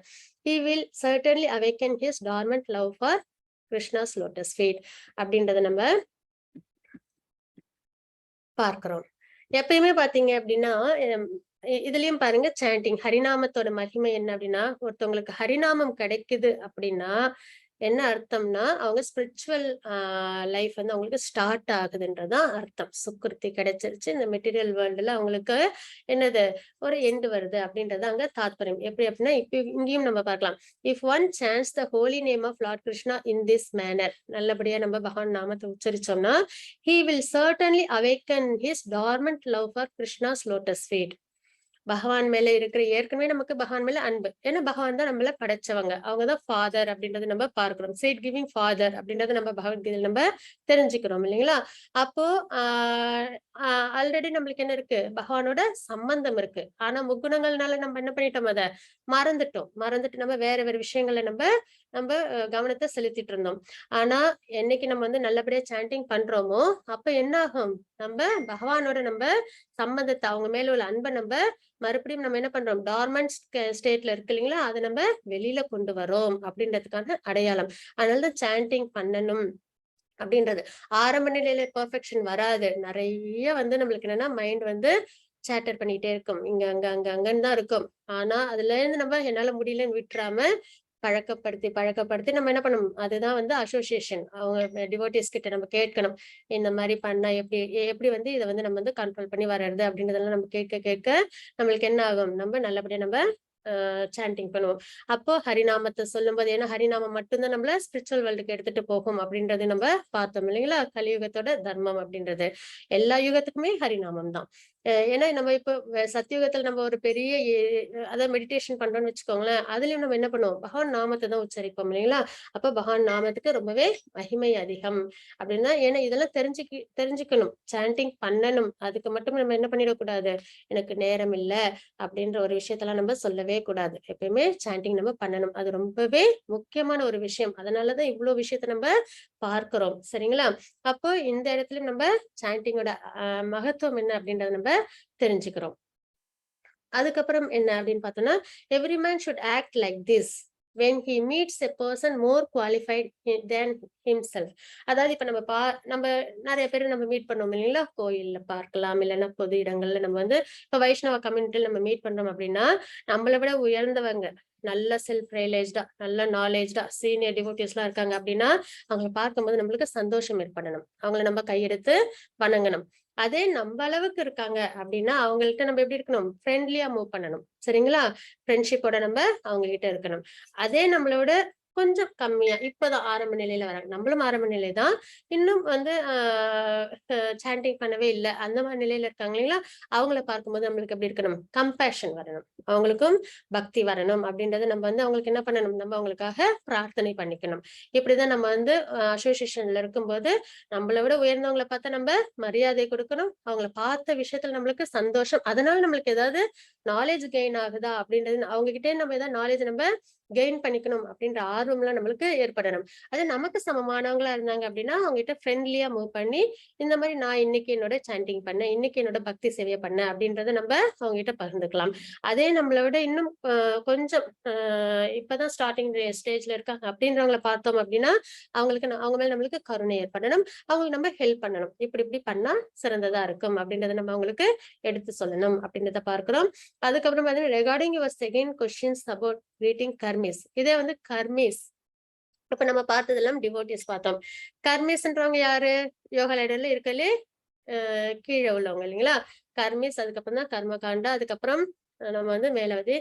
he will certainly awaken his dormant love for Krishna's lotus feet அப்படின்றத நம்ம பார்க்கிறோம். எப்பயுமே பாத்தீங்க அப்படின்னா, இதுலயும் பாருங்க, சாண்டிங் ஹரிநாமத்தோட மகிமை என்ன அப்படின்னா, ஒருத்தவங்களுக்கு ஹரிநாமம் கிடைக்குது அப்படின்னா என்ன அர்த்தம்னா, அவங்க ஸ்பிரிச்சுவல் லைஃப் வந்து அவங்களுக்கு ஸ்டார்ட் ஆகுதுன்றதான் அர்த்தம். சுக்கிருத்தி கிடைச்சிருச்சு, இந்த மெட்டீரியல் வேர்ல்டுல அவங்களுக்கு என்னது, ஒரு எண்டு வருது அப்படின்றது அங்க தாத்பரியம். எப்படி அப்படின்னா, இப்ப இங்கேயும் நம்ம பார்க்கலாம், if one chants the holy name of lord Krishna in this manner, நல்லபடியா நம்ம பகவான் நாமத்தை உச்சரிச்சோம்னா, he will certainly awaken his dormant love for Krishna's lotus feet. பகவான் மேல இருக்கிற ஏற்கனவே நமக்கு பகவான் மேல அன்பு, ஏன்னா பகவான் தான் நம்மள படைச்சவங்க, அவங்கதான் ஃபாதர் அப்படின்றத நம்ம பார்க்கிறோம். சீட் கிவிங் ஃபாதர் அப்படின்றத நம்ம பகவத்கீதையில நம்ம தெரிஞ்சுக்கிறோம் இல்லைங்களா? அப்போ ஆல்ரெடி நம்மளுக்கு என்ன இருக்கு, பகவானோட சம்பந்தம் இருக்கு. ஆனா முக்குணங்கள்னால நம்ம என்ன பண்ணிட்டோம், அதை மறந்துட்டு நம்ம வேற விஷயங்கள்ல நம்ம கவனத்தை செலுத்திட்டு இருந்தோம். ஆனா என்னைக்கு நம்ம வந்து நல்லபடியா சாண்டிங் பண்றோமோ அப்ப என்ன ஆகும், நம்ம பகவானோட நம்ம சம்பந்தத்தை, அவங்க மேல உள்ள அன்பை நம்ம மறுபடியும் நம்ம என்ன பண்றோம், டார்மன்ட் ஸ்டேட்ல இருக்கு இல்லைங்களா, அதை நம்ம வெளியில கொண்டு வரோம் அப்படின்றதுக்கான அடையாளம். அதனாலதான் சாண்டிங் பண்ணணும் அப்படின்றது. ஆரம்ப நிலையில பெர்ஃபெக்ஷன் வராது. நிறைய வந்து நம்மளுக்கு என்னன்னா மைண்ட் வந்து சேட்டர் பண்ணிட்டே இருக்கும், இங்க அங்கன்னு தான் இருக்கும். ஆனா அதுல இருந்து நம்ம என்னால முடியலன்னு விட்டுறாம பழக்கப்படுத்தி நம்ம என்ன பண்ணணும், அதுதான் வந்து அசோசியேஷன். அவங்க டிவோட்டிஸ் கிட்ட நம்ம கேட்கணும், இந்த மாதிரி பண்ணா எப்படி வந்து இதை வந்து நம்ம வந்து கண்ட்ரோல் பண்ணி வர்றது அப்படின்றதெல்லாம் நம்ம கேட்க நம்மளுக்கு என்ன ஆகும், நம்ம நல்லபடியா நம்ம சாண்டிங் பண்ணுவோம். அப்போ ஹரிநாமத்தை சொல்லும் போது, ஏன்னா ஹரிநாமம் மட்டும்தான் நம்மள ஸ்பிரிச்சுவல் வேர்ல்டுக்கு எடுத்துட்டு போகும் அப்படின்றது நம்ம பார்த்தோம் இல்லைங்களா? கலியுகத்தோட தர்மம் அப்படின்றது எல்லா யுகத்துக்குமே ஹரிநாமம் தான். ஏன்னா நம்ம இப்போ சத்தியுகத்துல நம்ம ஒரு பெரிய அதாவது மெடிடேஷன் பண்றோம்னு வச்சுக்கோங்களேன், அதுலயும் நம்ம என்ன பண்ணுவோம், பகவான் நாமத்தை தான் உச்சரிப்போம் இல்லைங்களா? அப்ப பகவான் நாமத்துக்கு ரொம்பவே மகிமை அதிகம் அப்படின்னா, ஏன்னா இதெல்லாம் தெரிஞ்சுக்கணும், சாண்டிங் பண்ணணும். அதுக்கு மட்டும் நம்ம என்ன பண்ணிடக்கூடாது, எனக்கு நேரம் இல்லை அப்படின்ற ஒரு விஷயத்தெல்லாம் நம்ம சொல்லவே கூடாது. எப்பயுமே சாண்டிங் நம்ம பண்ணணும், அது ரொம்பவே முக்கியமான ஒரு விஷயம். அதனாலதான் இவ்வளவு விஷயத்த நம்ம பார்க்கிறோம் சரிங்களா? அப்போ இந்த இடத்துல நம்ம சாண்டிங்கோட மகத்துவம் என்ன அப்படின்றத நம்ம தெரிஞ்சுக்கிறோம். அதுக்கப்புறம் என்ன அப்படின்னு பார்த்தோம்னா, every man should act like this. when he meets a person more qualified than himself. அதாவது இப்ப நம்ம நிறைய பேர் நம்ம மீட் பண்ணோம் இல்லைங்களா, கோயில்ல பார்க்கலாம், இல்லைன்னா பொது இடங்கள்ல நம்ம வந்து இப்ப வைஷ்ணவ கம்யூனிட்டியில நம்ம மீட் பண்றோம் அப்படின்னா, நம்மளை விட உயர்ந்தவங்க, நல்ல செல்ஃப் ரியலைஸ்டா, நல்ல நாலேஜ்டா, சீனியர் டிவோட்டிஸ் எல்லாம் இருக்காங்க அப்படின்னா அவங்களை பார்க்கும்போது நம்மளுக்கு சந்தோஷம் ஏற்படணும், அவங்கள நம்ம கையெடுத்து வணங்கணும். அதே நம்ம அளவுக்கு இருக்காங்க அப்படின்னா அவங்கள்ட்ட நம்ம எப்படி இருக்கணும், ஃப்ரெண்ட்லியா மூவ் பண்ணணும். சரிங்களா, ஃப்ரெண்ட்ஷிப்போட நம்ம அவங்க கிட்ட இருக்கணும். அதே நம்மளோட கொஞ்சம் கம்மியா இப்பதான் ஆரம்ப நிலையில வராங்க, நம்மளும் ஆரம்ப நிலை தான், இன்னும் வந்து சாண்டிங் பண்ணவே இல்லை, அந்த மாதிரி நிலையில இருக்காங்க இல்லைங்களா, அவங்கள பார்க்கும்போது நம்மளுக்கு எப்படி இருக்கணும், கம்பேஷன் வரணும், அவங்களுக்கும் பக்தி வரணும் அப்படின்றது நம்ம வந்து அவங்களுக்கு என்ன பண்ணணும், நம்ம அவங்களுக்காக பிரார்த்தனை பண்ணிக்கணும். இப்படிதான் நம்ம வந்து அசோசியேஷன்ல இருக்கும்போது நம்மளை விட உயர்ந்தவங்களை பார்த்தா நம்ம மரியாதை கொடுக்கணும், அவங்கள பார்த்த விஷயத்துல நம்மளுக்கு சந்தோஷம், அதனால நம்மளுக்கு ஏதாவது நாலேஜ் கெயின் ஆகுதா அப்படின்றது, அவங்க கிட்டே நம்ம ஏதாவது நாலேஜ் நம்ம கெயின் பண்ணிக்கணும் அப்படின்ற ஆர்வம்லாம் நம்மளுக்கு ஏற்படணும். அது நமக்கு சமமானவங்களா இருந்தாங்க அப்படின்னா அவங்க கிட்ட ஃப்ரெண்ட்லியா மூவ் பண்ணி இந்த மாதிரி நான் இன்னைக்கு என்னோட சாண்டிங் பண்ணேன், இன்னைக்கு என்னோட பக்தி சேவையை பண்ணேன் அப்படின்றத நம்ம அவங்க கிட்ட பகிர்ந்துக்கலாம். அதே நம்மளை விட இன்னும் கொஞ்சம் இப்பதான் ஸ்டார்டிங் ஸ்டேஜ்ல இருக்காங்க அப்படின்றவங்களை பார்த்தோம் அப்படின்னா அவங்களுக்கு அவங்க மேல நம்மளுக்கு கருணை ஏற்படணும், அவங்களுக்கு நம்ம ஹெல்ப் பண்ணணும், இப்படி பண்ணா சிறந்ததா இருக்கும் அப்படின்றத நம்ம அவங்களுக்கு எடுத்து சொல்லணும் அப்படின்றத பார்க்கிறோம். அதுக்கப்புறம் வந்து regarding your second questions about greeting கர்மிஸ், இதே வந்து கர்மிஸ் இப்ப நம்ம பார்த்ததெல்லாம் டிவோட்டிஸ் பார்த்தோம். கர்மிஸ்ன்றவங்க யாரு, யோகா லைடர்ல இருக்கலே கீழே உள்ளவங்க இல்லைங்களா, கர்மிஸ். அதுக்கப்புறம் தான் கர்மகாண்டா, அதுக்கப்புறம் நம்ம வந்து மேல வந்து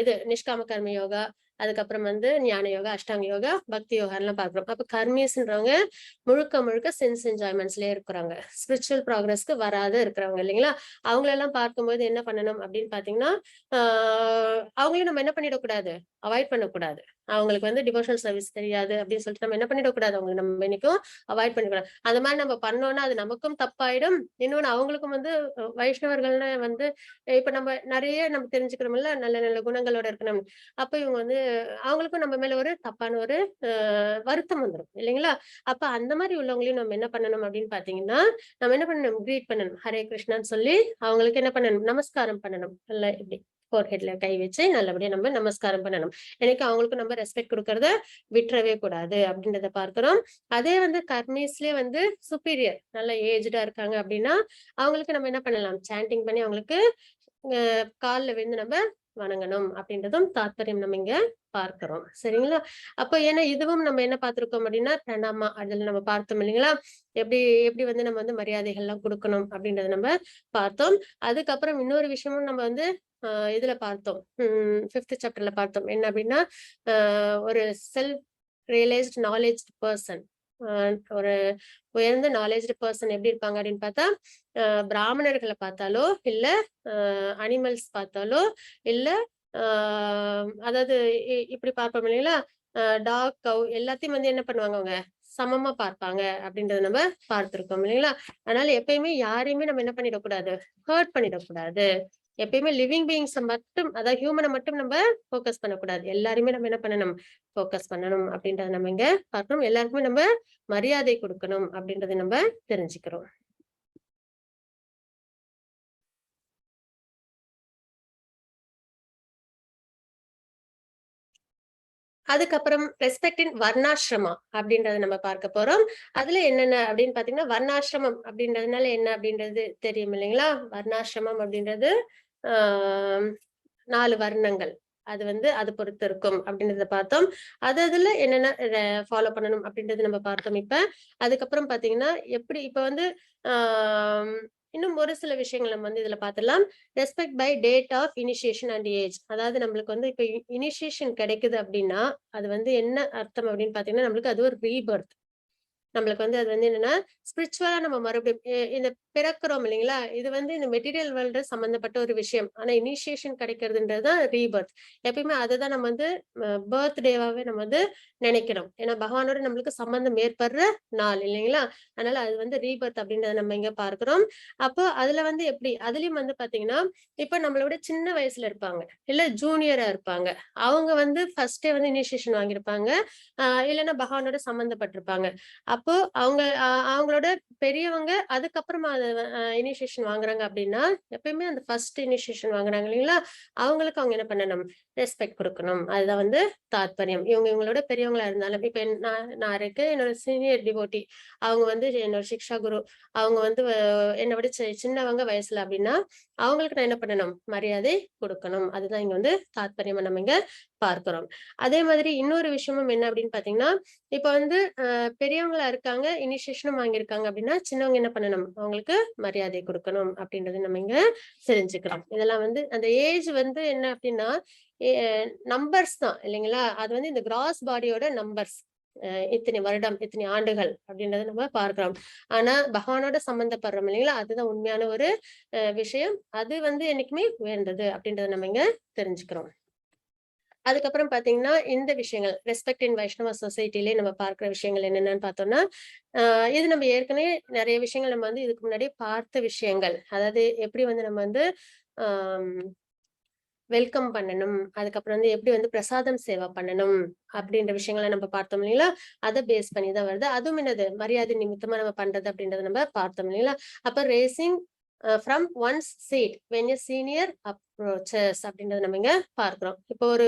இது நிஷ்காம கர்ம யோகா, அதுக்கப்புறம் வந்து ஞான யோகா, அஷ்டாங்க யோகா, பக்தி யோகா எல்லாம் பாக்குறோம். அப்ப கர்மிஸ்ன்றவங்க முழுக்க சென்ஸ் என்ஜாய்மெண்ட்ஸ்லயே இருக்கிறாங்க, ஸ்பிரிச்சுவல் ப்ராக்ரஸ்க்கு வராத இருக்கிறவங்க இல்லைங்களா. அவங்களெல்லாம் பார்க்கும்போது என்ன பண்ணணும் அப்படின்னு பாத்தீங்கன்னா அவங்களையும் நம்ம என்ன பண்ணிடக்கூடாது, அவாய்ட் பண்ணக்கூடாது. அவங்களுக்கு வந்து டிவோஷனல் சர்வீஸ் தெரியாது அப்படின்னு சொல்லிட்டு நம்ம என்ன பண்ணிடக்கூடாது, அவங்களுக்கு நம்ம என்னைக்கும் அவாய்ட் பண்ணிக்கூடாது. அந்த மாதிரி நம்ம பண்ணோம்னா அது நமக்கும் தப்பாயிடும், இன்னொன்னு அவங்களுக்கும் வந்து வைஷ்ணவர்கள்னு வந்து இப்ப நம்ம நிறைய நம்ம தெரிஞ்சுக்கிறோம்ல, நல்ல நல்ல குணங்களோட இருக்கணும். அப்ப இவங்க வந்து அவங்களுக்கும் நம்ம மேல ஒரு தப்பான ஒரு வருத்தம் வந்துடும் இல்லைங்களா. அப்ப அந்த மாதிரி உள்ளவங்களையும் நம்ம என்ன பண்ணணும் அப்படின்னு பாத்தீங்கன்னா நம்ம என்ன பண்ணணும், கிரீட் பண்ணணும், ஹரே கிருஷ்ணான்னு சொல்லி அவங்களுக்கு என்ன பண்ணணும், நமஸ்காரம் பண்ணணும். நல்ல இப்படி ஃபோர்ஹெட்ல கை வச்சு நல்லபடியா நம்ம நமஸ்காரம் பண்ணணும். எனக்கு அவங்களுக்கு நம்ம ரெஸ்பெக்ட் கொடுக்கறத விட்டுறவே கூடாது அப்படின்றத பார்க்கிறோம். அதே வந்து கர்மீஸ்லயே வந்து சுப்பீரியர் நல்ல ஏஜ்டா இருக்காங்க அப்படின்னா அவங்களுக்கு நம்ம என்ன பண்ணலாம், சாண்டிங் பண்ணி அவங்களுக்கு கால்ல விழுந்து நம்ம வணங்கணும் அப்படின்றதும் தாத்பரியம் நம்ம இங்க பார்க்கிறோம். சரிங்களா. அப்ப ஏன்னா இதுவும் நம்ம என்ன பார்த்திருக்கோம் அப்படின்னா பிரணாமா, அதுல நம்ம பார்த்தோம் இல்லைங்களா, எப்படி எப்படி வந்து நம்ம வந்து மரியாதைகள் எல்லாம் கொடுக்கணும் அப்படின்றத நம்ம பார்த்தோம். அதுக்கப்புறம் இன்னொரு விஷயமும் நம்ம வந்து இதுல பார்த்தோம், 5th சாப்டர்ல பார்த்தோம். என்ன அப்படின்னா ஒரு செல்ஃப் ரியலைஸ்ட் நாலேஜ் பர்சன், ஒரு உயர்ந்த நாலேஜ் பர்சன் எப்படி இருப்பாங்க அப்படின்னு பார்த்தா பிராமணர்களை பார்த்தாலோ இல்ல அனிமல்ஸ் பார்த்தாலோ இல்ல அதாவது இப்படி பார்ப்போம் இல்லைங்களா, டாக் கவ் எல்லாத்தையும் வந்து என்ன பண்ணுவாங்க, அவங்க சமமா பார்ப்பாங்க அப்படின்றத நம்ம பார்த்திருக்கோம் இல்லைங்களா. அதனால எப்பயுமே யாரையுமே நம்ம என்ன பண்ணிடக்கூடாது, ஹர்ட் பண்ணிடக்கூடாது. எப்பயுமே லிவிங் பீயிங்ஸை மட்டும், அதாவது ஹியூமனை மட்டும் நம்ம ஃபோக்கஸ் பண்ணக்கூடாது, எல்லாருமே நம்ம என்ன பண்ணணும், ஃபோக்கஸ் பண்ணணும் அப்படின்றத நம்ம இங்க பார்க்கணும். எல்லாருக்குமே நம்ம மரியாதை கொடுக்கணும் அப்படின்றத நம்ம தெரிஞ்சுக்கிறோம். அதுக்கப்புறம் ரெஸ்பெக்ட் இன் வர்ணாசிரமா அப்படின்றத நம்ம பார்க்க போறோம். அதுல என்னென்ன அப்படின்னு பாத்தீங்கன்னா வர்ணாசிரமம் அப்படின்றதுனால என்ன அப்படின்றது தெரியும் இல்லைங்களா. வர்ணாசிரமம் அப்படின்றது 4 வர்ணங்கள், அது வந்து அது பொறுத்து இருக்கும் அப்படின்றத பார்த்தோம். அதுல என்னென்ன ஃபாலோ பண்ணணும் அப்படின்றது நம்ம பார்த்தோம். இப்ப அதுக்கப்புறம் பாத்தீங்கன்னா எப்படி இப்ப வந்து இன்னும் ஒரு சில விஷயங்கள் நம்ம வந்து இதுல பார்த்துடலாம். Respect by date of initiation and age, அதாவது நம்மளுக்கு வந்து இப்ப இனிஷியேஷன் கிடைக்குது அப்படின்னா அது வந்து என்ன அர்த்தம் அப்படின்னு பாத்தீங்கன்னா நம்மளுக்கு அது ஒரு ரீபர்த். நம்மளுக்கு வந்து அது வந்து என்னன்னா ஸ்பிரிச்சுவலா நம்ம மறுபடியும் இந்த பிறக்கிறோம் இல்லைங்களா, இது வந்து இந்த மெட்டீரியல் வேர்ல்டு சம்பந்தப்பட்ட ஒரு விஷயம். ஆனா இனிஷியேஷன் கிடைக்கிறதுன்றதுதான் ரீபர்த். எப்பயுமே அதுதான் நம்ம வந்து பர்த் டேவாவே நம்ம வந்து நினைக்கிறோம். ஏன்னா பகவானோட நம்மளுக்கு சம்பந்தம் ஏற்படுற நாள் இல்லைங்களா. அதனால அது வந்து ரீபர்த் அப்படின்றத நம்ம இங்க பார்க்கிறோம். அப்போ அதுல வந்து எப்படி அதுலயும் வந்து பாத்தீங்கன்னா இப்ப நம்மளோட சின்ன வயசுல இருப்பாங்க இல்ல ஜூனியரா இருப்பாங்க, அவங்க வந்து ஃபர்ஸ்டே வந்து இனிஷியேஷன் வாங்கியிருப்பாங்க, இல்லைன்னா பகவானோட சம்பந்தப்பட்டிருப்பாங்க. அப்ப அப்போ அவங்களோட பெரியவங்க அதுக்கப்புறமா இனிஷியேஷன் வாங்குறாங்க அப்படின்னா எப்பயுமே அந்த ஃபர்ஸ்ட் இனிஷியேஷன் வாங்குறாங்க இல்லைங்களா, அவங்களுக்கு அவங்க என்ன பண்ணணும், ரெஸ்பெக்ட் கொடுக்கணும். அதுதான் வந்து தாத்பரியம். இவங்களோட பெரியவங்களா இருந்தாலும் இப்ப நான் இருக்கு, என்னோட சீனியர் டிவோட்டி, அவங்க வந்து என்னோட சிக்ஷா குரு, அவங்க வந்து என்னை விட சின்னவங்க வயசுல அப்படின்னா அவங்களுக்கு நான் என்ன பண்ணணும், மரியாதை கொடுக்கணும். அதுதான் இங்க வந்து தாத்பரியமா நம்ம இங்க பார்க்கிறோம். அதே மாதிரி இன்னொரு விஷயமும் என்ன அப்படின்னு பாத்தீங்கன்னா, இப்ப வந்து பெரியவங்களா இருக்காங்க, இனிஷியேஷனும் வாங்கியிருக்காங்க அப்படின்னா சின்னவங்க என்ன பண்ணணும், அவங்களுக்கு மரியாதை கொடுக்கணும் அப்படின்றது நம்ம இங்க தெரிஞ்சுக்கிறோம். இதெல்லாம் வந்து அந்த ஏஜ் வந்து என்ன அப்படின்னா நம்பர்ஸ் தான் இல்லைங்களா, அது வந்து இந்த கிராஸ் பாடியோட நம்பர்ஸ், இத்தனை வருடம் இத்தனை ஆண்டுகள் அப்படின்றத நம்ம பார்க்கிறோம். ஆனா பகவானோட சம்பந்தப்படுறோம் இல்லைங்களா, அதுதான் உண்மையான ஒரு விஷயம். அது வந்து என்னைக்குமே உயர்ந்தது அப்படின்றத நம்ம இங்க தெரிஞ்சுக்கிறோம். அதுக்கப்புறம் பாத்தீங்கன்னா இந்த விஷயங்கள் ரெஸ்பெக்ட் இன் வைஷ்ணவ சொசைட்டிலே நம்ம பார்க்கிற விஷயங்கள் என்னென்னு பார்த்தோம்னா, இது நம்ம ஏற்கனவே நிறைய விஷயங்கள் நம்ம வந்து இதுக்கு முன்னாடி பார்த்த விஷயங்கள். அதாவது எப்படி வந்து நம்ம வந்து வெல்கம் பண்ணணும், அதுக்கப்புறம் வந்து எப்படி வந்து பிரசாதம் சேவா பண்ணணும் அப்படின்ற விஷயங்களை நம்ம பார்த்தோம் இல்லைங்களா, அதை பேஸ் பண்ணி தான் வருது. அதுவும் என்னது மரியாதை நிமித்தமா நம்ம பண்றது அப்படின்றத நம்ம பார்த்தோம் இல்லைங்களா. அப்ப rising from one's seat when a senior approaches அப்படின்றத நம்ம இங்க பார்க்கிறோம். இப்போ ஒரு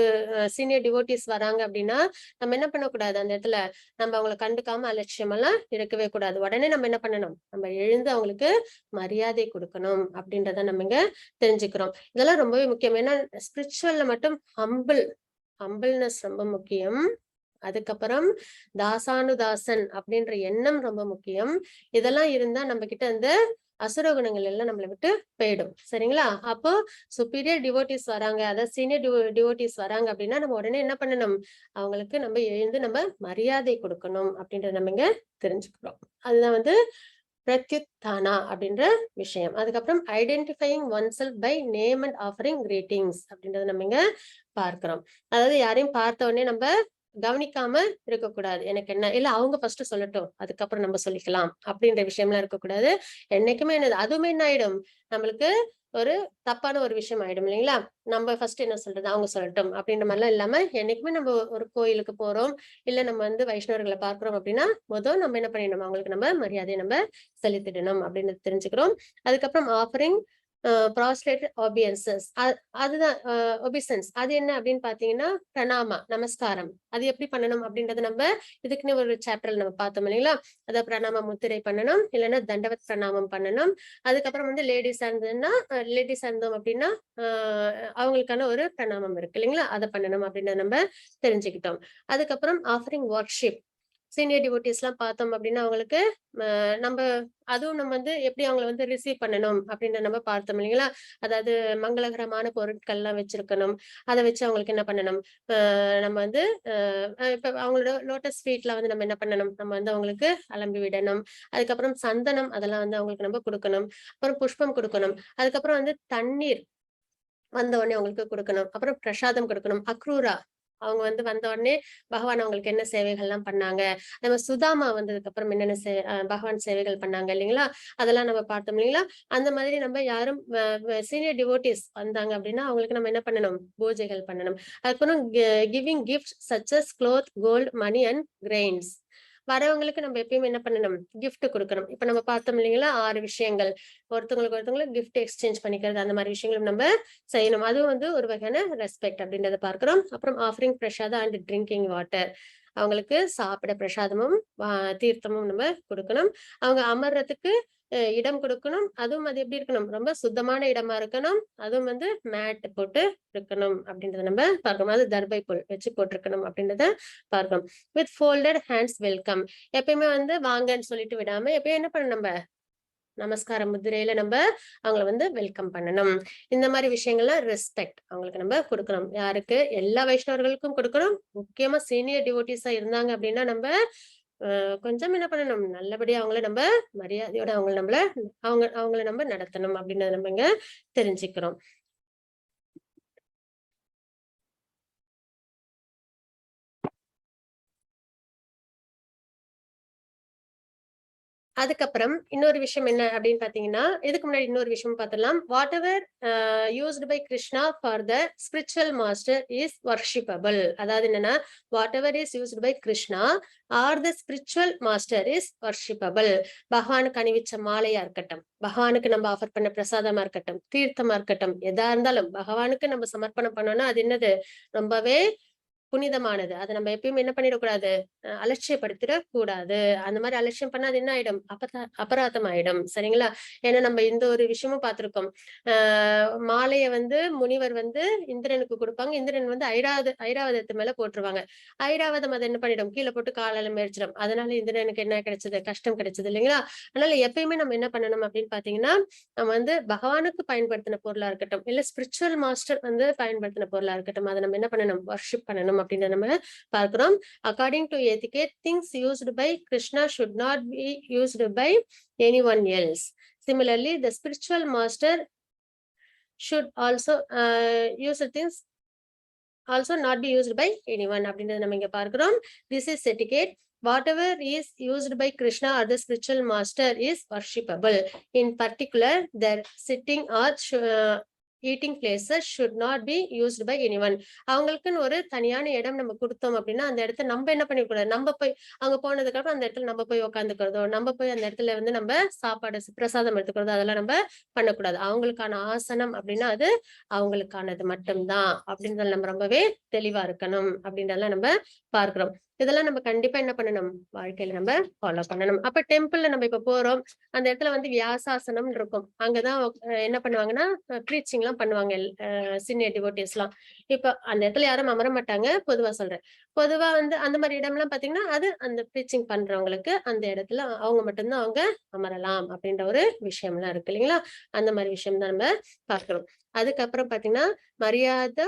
சீனியர் டிவோட்டிஸ் வராங்க அப்படின்னா நம்ம என்ன பண்ணக்கூடாது, அந்த இடத்துல நம்ம அவங்களை கண்டுக்காம அலட்சியமெல்லாம் இருக்கவே கூடாது. உடனே நம்ம என்ன பண்ணணும், நம்ம எழுந்து அவங்களுக்கு மரியாதை கொடுக்கணும் அப்படின்றத நம்ம இங்க தெரிஞ்சுக்கிறோம். இதெல்லாம் ரொம்பவே முக்கியம். ஏன்னா ஸ்பிரிச்சுவல்ல மட்டும் ஹம்பிள்னஸ் ரொம்ப முக்கியம். அதுக்கப்புறம் தாசானுதாசன் அப்படின்ற எண்ணம் ரொம்ப முக்கியம். இதெல்லாம் இருந்தா நம்ம கிட்ட அந்த அசுர குணங்கள் எல்லாம் நம்மளை விட்டு போயிடும். சரிங்களா. அப்போ சுப்பீரியர் டிவோட்டிஸ் வராங்க, அதாவது சீனியர் டிவோட்டிஸ் வராங்க அப்படின்னா நம்ம உடனே என்ன பண்ணணும், அவங்களுக்கு நம்ம எழுந்து நம்ம மரியாதை கொடுக்கணும் அப்படின்றத நம்ம இங்க தெரிஞ்சுக்கிறோம். அதுதான் வந்து பிரத்யுத்தானா அப்படின்ற விஷயம். அதுக்கப்புறம் identifying oneself by name and offering greetings அப்படின்றத நம்ம இங்க பார்க்கிறோம். அதாவது யாரையும் பார்த்த உடனே நம்ம கவனிக்காம இருக்கக்கூடாது. எனக்கு என்ன இல்ல, அவங்க ஃபர்ஸ்ட் சொல்லட்டும் அதுக்கப்புறம் நம்ம சொல்லிக்கலாம் அப்படின்ற விஷயம்லாம் இருக்கக்கூடாது. என்னைக்குமே என்னது அதுவுமே என்ன ஆயிடும், நம்மளுக்கு ஒரு தப்பான ஒரு விஷயம் ஆயிடும் இல்லைங்களா. நம்ம ஃபர்ஸ்ட் என்ன சொல்றது, அவங்க சொல்லட்டும் அப்படின்ற மாதிரிலாம் இல்லாம என்னைக்குமே நம்ம ஒரு கோயிலுக்கு போறோம், இல்ல நம்ம வந்து வைஷ்ணவர்களை பார்க்கிறோம் அப்படின்னா முதல் நம்ம என்ன பண்ணிடணும், அவங்களுக்கு நம்ம மரியாதையை நம்ம செலுத்திடணும் அப்படின்னு தெரிஞ்சுக்கிறோம். அதுக்கப்புறம் ஆஃபரிங் ப்ராஸ்லேட்டட் ஆபியன்சஸ், அதுதான் ஒபிசன்ஸ். அது என்ன அப்படின்னு பாத்தீங்கன்னா பிரணாமா, நமஸ்காரம். அது எப்படி பண்ணணும் அப்படின்றத நம்ம இதுக்குன்னு ஒரு சாப்டர்ல நம்ம பார்த்தோம் இல்லைங்களா. அத பிரணாம முத்திரை பண்ணணும், இல்லைன்னா தண்டவத் பிரணாமம் பண்ணணும். அதுக்கப்புறம் வந்து லேடிஸா இருந்தோம் அப்படின்னா அவங்களுக்கான ஒரு பிரணாமம் இருக்கு இல்லைங்களா, அதை பண்ணணும் அப்படின்றத நம்ம தெரிஞ்சுக்கிட்டோம். அதுக்கப்புறம் ஆஃபரிங் ஒர்க்ஷிப், சீனியர் டிவோட்டிஸ் எல்லாம் பார்த்தோம் அப்படின்னா அவங்களுக்கு நம்ம அதுவும் நம்ம வந்து எப்படி அவங்களை வந்து ரிசீவ் பண்ணணும் அப்படின்னு நம்ம பார்த்தோம் இல்லைங்களா. அதாவது மங்களகரமான பொருட்கள் எல்லாம் வச்சிருக்கணும், அதை வச்சு அவங்களுக்கு என்ன பண்ணணும், நம்ம வந்து இப்ப அவங்களோட லோட்டஸ் ஃபீட்ல வந்து நம்ம என்ன பண்ணணும், நம்ம வந்து அவங்களுக்கு அலம்பி விடணும். அதுக்கப்புறம் சந்தனம் அதெல்லாம் வந்து அவங்களுக்கு நம்ம கொடுக்கணும். அப்புறம் புஷ்பம் கொடுக்கணும். அதுக்கப்புறம் வந்து தண்ணீர் வந்த உடனே அவங்களுக்கு கொடுக்கணும். அப்புறம் பிரசாதம் கொடுக்கணும். அக்ரூரா, அவங்க வந்து வந்த உடனே பகவான் அவங்களுக்கு என்ன சேவைகள் எல்லாம் பண்ணாங்க, நம்ம சுதாமா வந்ததுக்கு அப்புறம் என்னென்ன பகவான் சேவைகள் பண்ணாங்க இல்லைங்களா, அதெல்லாம் நம்ம பார்த்தோம் இல்லைங்களா. அந்த மாதிரி நம்ம யாரும் சீனியர் டிவோட்டிஸ் வந்தாங்க அப்படின்னா அவங்களுக்கு நம்ம என்ன பண்ணணும், பூஜைகள் பண்ணணும். அதுக்கப்புறம் giving gift such as cloth, gold, money and grains. வரவங்களுக்கு நம்ம எப்பயுமே என்ன பண்ணணும், கிஃப்ட் கொடுக்கணும். இப்ப நம்ம பார்த்தோம் இல்லைங்களா 6 விஷயங்கள், ஒருத்தவங்களுக்கு கிஃப்ட் எக்ஸ்சேஞ்ச் பண்ணிக்கிறது, அந்த மாதிரி விஷயங்களும் நம்ம செய்யணும். அதுவும் வந்து ஒரு வகையான ரெஸ்பெக்ட் அப்படின்றத பார்க்கிறோம். அப்புறம் ஆஃபரிங் பிரசாதம் அண்ட் ட்ரிங்கிங் வாட்டர், அவங்களுக்கு சாப்பிட பிரசாதமும் தீர்த்தமும் நம்ம கொடுக்கணும். அவங்க அமர்றதுக்கு இடம் கொடுக்கணும். அதுவும் அது எப்படி இருக்கணும், ரொம்ப சுத்தமான இடமா இருக்கணும். அதுவும் வந்து மேட் போட்டு இருக்கணும் அப்படின்றத நம்ம பார்க்கணும். அது தர்பை புல் வச்சு போட்டிருக்கணும் அப்படின்றத பார்க்கணும். வித் ஃபோல்டட் ஹேண்ட்ஸ் வெல்கம், எப்பயுமே வந்து வாங்கன்னு சொல்லிட்டு விடாம எப்பயும் என்ன பண்ணணும், நம்ம நமஸ்கார முதிரையில நம்ம அவங்களை வந்து வெல்கம் பண்ணணும். இந்த மாதிரி விஷயங்கள்லாம் ரெஸ்பெக்ட் அவங்களுக்கு நம்ம கொடுக்கணும். யாருக்கு, எல்லா வைஷ்ணவர்களுக்கும் கொடுக்கணும். முக்கியமா சீனியர் டிவோட்டிஸா இருந்தாங்க அப்படின்னா நம்ம கொஞ்சம் என்ன பண்ணணும், நல்லபடியா அவங்கள நம்ம மரியாதையோட அவங்கள நம்ம நடத்தணும் அப்படின்றத நம்ம இங்க தெரிஞ்சுக்கிறோம். அதுக்கப்புறம் இன்னொரு விஷயம் என்ன அப்படின்னு பாத்தீங்கன்னா, இதுக்கு முன்னாடி இன்னொரு விஷயம் பார்த்துடலாம். Whatever used by Krishna for the spiritual master is worshipable. அதாவது என்னன்னா, whatever is used by Krishna are the spiritual master is worshipable. பகவானுக்கு அணிவிச்ச மாலையா இருக்கட்டும், பகவானுக்கு நம்ம ஆஃபர் பண்ண பிரசாதமா இருக்கட்டும், தீர்த்தமா இருக்கட்டும், எதா இருந்தாலும் பகவானுக்கு நம்ம சமர்ப்பணம் பண்ணோம்னா அது என்னது, ரொம்பவே புனிதமானது. அதை நம்ம எப்பயுமே என்ன பண்ணிடக்கூடாது, அலட்சியப்படுத்திடக் கூடாது. அந்த மாதிரி அலட்சியம் பண்ணா அது என்ன ஆயிடும், அபராதம் ஆயிடும். சரிங்களா? ஏன்னா நம்ம இந்த ஒரு விஷயமும் பார்த்திருக்கோம். மாலைய வந்து முனிவர் வந்து இந்திரனுக்கு கொடுப்பாங்க. இந்திரன் வந்து ஐராவதத்து மேல போட்டுருவாங்க. ஐராவதம் அதை என்ன பண்ணிடும், கீழே போட்டு காலால மேய்ச்சிடும். அதனால இந்திரனுக்கு என்ன கிடைச்சது, கஷ்டம் கிடைச்சது இல்லைங்களா? அதனால எப்பயுமே நம்ம என்ன பண்ணணும் அப்படின்னு பாத்தீங்கன்னா, நம்ம வந்து பகவானுக்கு பயன்படுத்தின பொருளா இருக்கட்டும், இல்ல ஸ்பிரிச்சுவல் மாஸ்டர் வந்து பயன்படுத்தின பொருளா இருக்கட்டும், அதை நம்ம என்ன பண்ணணும், வர்ஷிப் பண்ணணும் அப்படின்னு நம்ம பார்க்கிறோம். According to etiquette, things used by Krishna should not be used by anyone else. Similarly, the spiritual master should also use things also not be used by anyone அப்படின்றத நம்ம இங்க பார்க்கிறோம். This is etiquette. Whatever is used by Krishna or the spiritual master is worshipable. In particular, their sitting or eating places should not be used by anyone. அவங்களுக்குன்னு ஒரு தனியான இடம் நம்ம கொடுத்தோம் அப்படின்னா, அந்த இடத்த நம்ம என்ன பண்ணிக்கூடாது, நம்ம போய் அங்க போனதுக்கு அப்புறம் அந்த இடத்துல நம்ம போய் உட்காந்துக்கிறதோ, நம்ம போய் அந்த இடத்துல வந்து நம்ம சாப்பாடு பிரசாதம் எடுத்துக்கிறதோ அதெல்லாம் நம்ம பண்ணக்கூடாது. அவங்களுக்கான ஆசனம் அப்படின்னா அது அவங்களுக்கானது மட்டும்தான் அப்படின்றதுல நம்ம ரொம்பவே தெளிவா இருக்கணும் அப்படின்றதெல்லாம் நம்ம பார்க்கிறோம். இதெல்லாம் நம்ம கண்டிப்பா என்ன பண்ணணும், வாழ்க்கையில நம்ம ஃபாலோ பண்ணணும். அப்ப டெம்பிள்ல நம்ம இப்ப போறோம், அந்த இடத்துல வந்து வியாசாசனம் இருக்கும். அங்கதான் என்ன பண்ணுவாங்கன்னா ப்ரீச்சிங் எல்லாம் பண்ணுவாங்க, சீனியர் டிவோட்டிஸ் எல்லாம். இப்ப அந்த இடத்துல யாரும் அமர மாட்டாங்க, பொதுவா சொல்றேன். பொதுவா வந்து அந்த மாதிரி இடம் எல்லாம் பாத்தீங்கன்னா அது அந்த ப்ரீச்சிங் பண்றவங்களுக்கு அந்த இடத்துல அவங்க மட்டும்தான் அவங்க அமரலாம் அப்படின்ற ஒரு விஷயம் எல்லாம் இருக்கு இல்லைங்களா? அந்த மாதிரி விஷயம் தான் நம்ம பார்க்கிறோம். அதுக்கப்புறம் பாத்தீங்கன்னா மரியாதை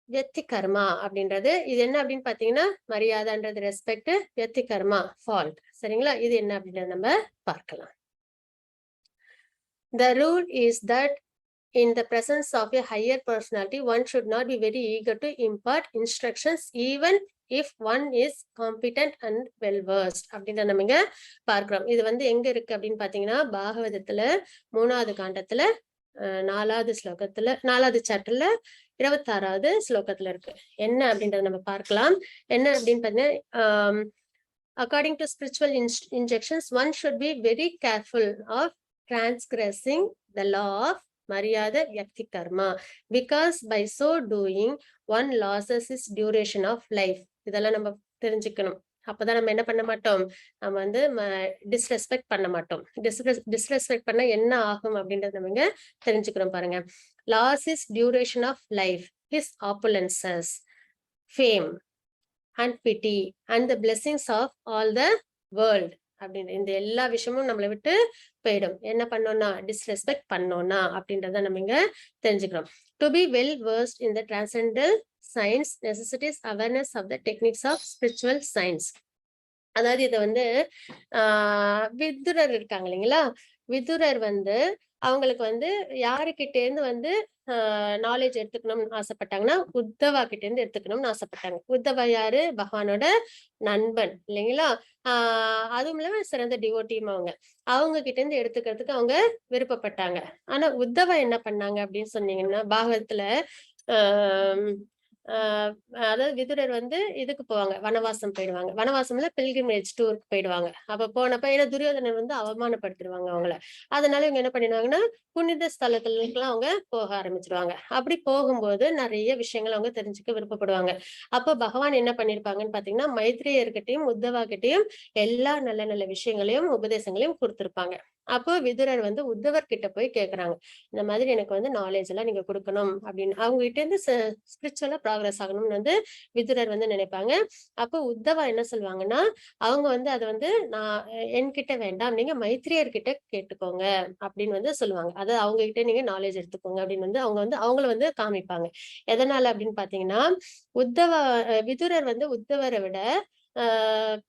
வியக்தி கர்மா அப்படின்றது இது என்ன அப்படின்னு பாத்தீங்கன்னா, மரியாதைன்றது ரெஸ்பெக்ட், வியக்தி கர்மா ஃபால்ட். சரிங்களா? இது என்ன அப்படின்றத நம்ம பார்க்கலாம். The rule is that in the presence of a higher personality, one should not be very eager to impart instructions even if one is competent and well versed அப்படின்றத நம்ம இங்க பார்க்கிறோம். இது வந்து எங்க இருக்கு அப்படின்னு பாத்தீங்கன்னா, பாகவதத்துல 3வது காண்டத்துல 4வது ஸ்லோகத்துல 4வது சாப்டர்ல 26வது ஸ்லோகத்துல இருக்கு. என்ன அப்படின்றத நம்ம பார்க்கலாம். என்ன அப்படின்னு பாத்தீங்கன்னா, according to spiritual injunctions, one should be very careful of transgressing the law of Maryada Vyakti Karma, because by so doing one loses his duration of life. இதெல்லாம் நம்ம தெரிஞ்சுக்கணும். அப்பதான் நம்ம என்ன பண்ண மாட்டோம், நம்ம வந்து டிஸ்ரெஸ்பெக்ட் பண்ண மாட்டோம். டிஸ்ரெஸ்பெக்ட் பண்ணா என்ன ஆகும் அப்படின்றத நம்ம இங்க தெரிஞ்சுக்கிறோம் பாருங்க. Loss is duration of life, his opulences, fame and piety and the blessings of all the world அப்படின்ற இந்த எல்லா விஷயமும் நம்மளை விட்டு போயிடும். என்ன பண்ணோம்னா, டிஸ்ரெஸ்பெக்ட் பண்ணோம்னா அப்படின்றத நம்ம இங்க தெரிஞ்சுக்கிறோம். To be well versed in the transcendental science necessitates awareness of the techniques of spiritual science. அதாவது இதை வந்து விதுரர் இருக்காங்க இல்லைங்களா, விதுரர் வந்து அவங்களுக்கு வந்து யாருக்கிட்ட இருந்து வந்து நாலேஜ் எடுத்துக்கணும்னு ஆசைப்பட்டாங்கன்னா, உத்தவா கிட்ட இருந்து எடுத்துக்கணும்னு ஆசைப்பட்டாங்க. உத்தவா யாரு, பகவானோட நண்பன் இல்லைங்களா? அதுவும் இல்லாம சிறந்த டிவோட்டியும் அவங்க கிட்ட இருந்து எடுத்துக்கிறதுக்கு அவங்க விருப்பப்பட்டாங்க. ஆனா உத்தவா என்ன பண்ணாங்க அப்படின்னு சொன்னீங்கன்னா, பாகவதத்துல அதாவது விதுரர் வந்து இதுக்கு போவாங்க, வனவாசம் போயிடுவாங்க. வனவாசம்ல பில்கிரிமேஜ் டூருக்கு போயிடுவாங்க. அப்ப போனப்ப ஏன்னா துரியோதனன் வந்து அவமானப்படுத்திடுவாங்க அவங்கள. அதனால இவங்க என்ன பண்ணிடுவாங்கன்னா, புனித ஸ்தலத்துலாம் அவங்க போக ஆரம்பிச்சிருவாங்க. அப்படி போகும்போது நிறைய விஷயங்கள் அவங்க தெரிஞ்சுக்க விருப்பப்படுவாங்க. அப்போ பகவான் என்ன பண்ணிருப்பாங்கன்னு பாத்தீங்கன்னா, மைத்ரேயர்கிட்டையும் உத்தவா கிட்டையும் எல்லா நல்ல நல்ல விஷயங்களையும் உபதேசங்களையும் கொடுத்திருப்பாங்க. அப்போ விதுரர் வந்து உத்தவர் கிட்ட போய் கேக்குறாங்க, இந்த மாதிரி எனக்கு வந்து நாலேஜ் எல்லாம் நீங்க கொடுக்கணும் அப்படின்னு. அவங்க கிட்ட இருந்து ஸ்பிரிச்சுவலா ப்ராக்ரஸ் ஆகணும்னு வந்து விதுரர் வந்து நினைப்பாங்க. அப்போ உத்தவா என்ன சொல்லுவாங்கன்னா, அவங்க வந்து அதை வந்து நான் என்கிட்ட வேண்டாம், நீங்க மைத்ரேயர் கிட்ட கேட்டுக்கோங்க அப்படின்னு வந்து சொல்லுவாங்க. அதாவது அவங்க கிட்ட நீங்க நாலேஜ் எடுத்துக்கோங்க அப்படின்னு வந்து அவங்க வந்து அவங்கள வந்து காமிப்பாங்க. எதனால அப்படின்னு பாத்தீங்கன்னா, விதுரர் வந்து உத்தவரை விட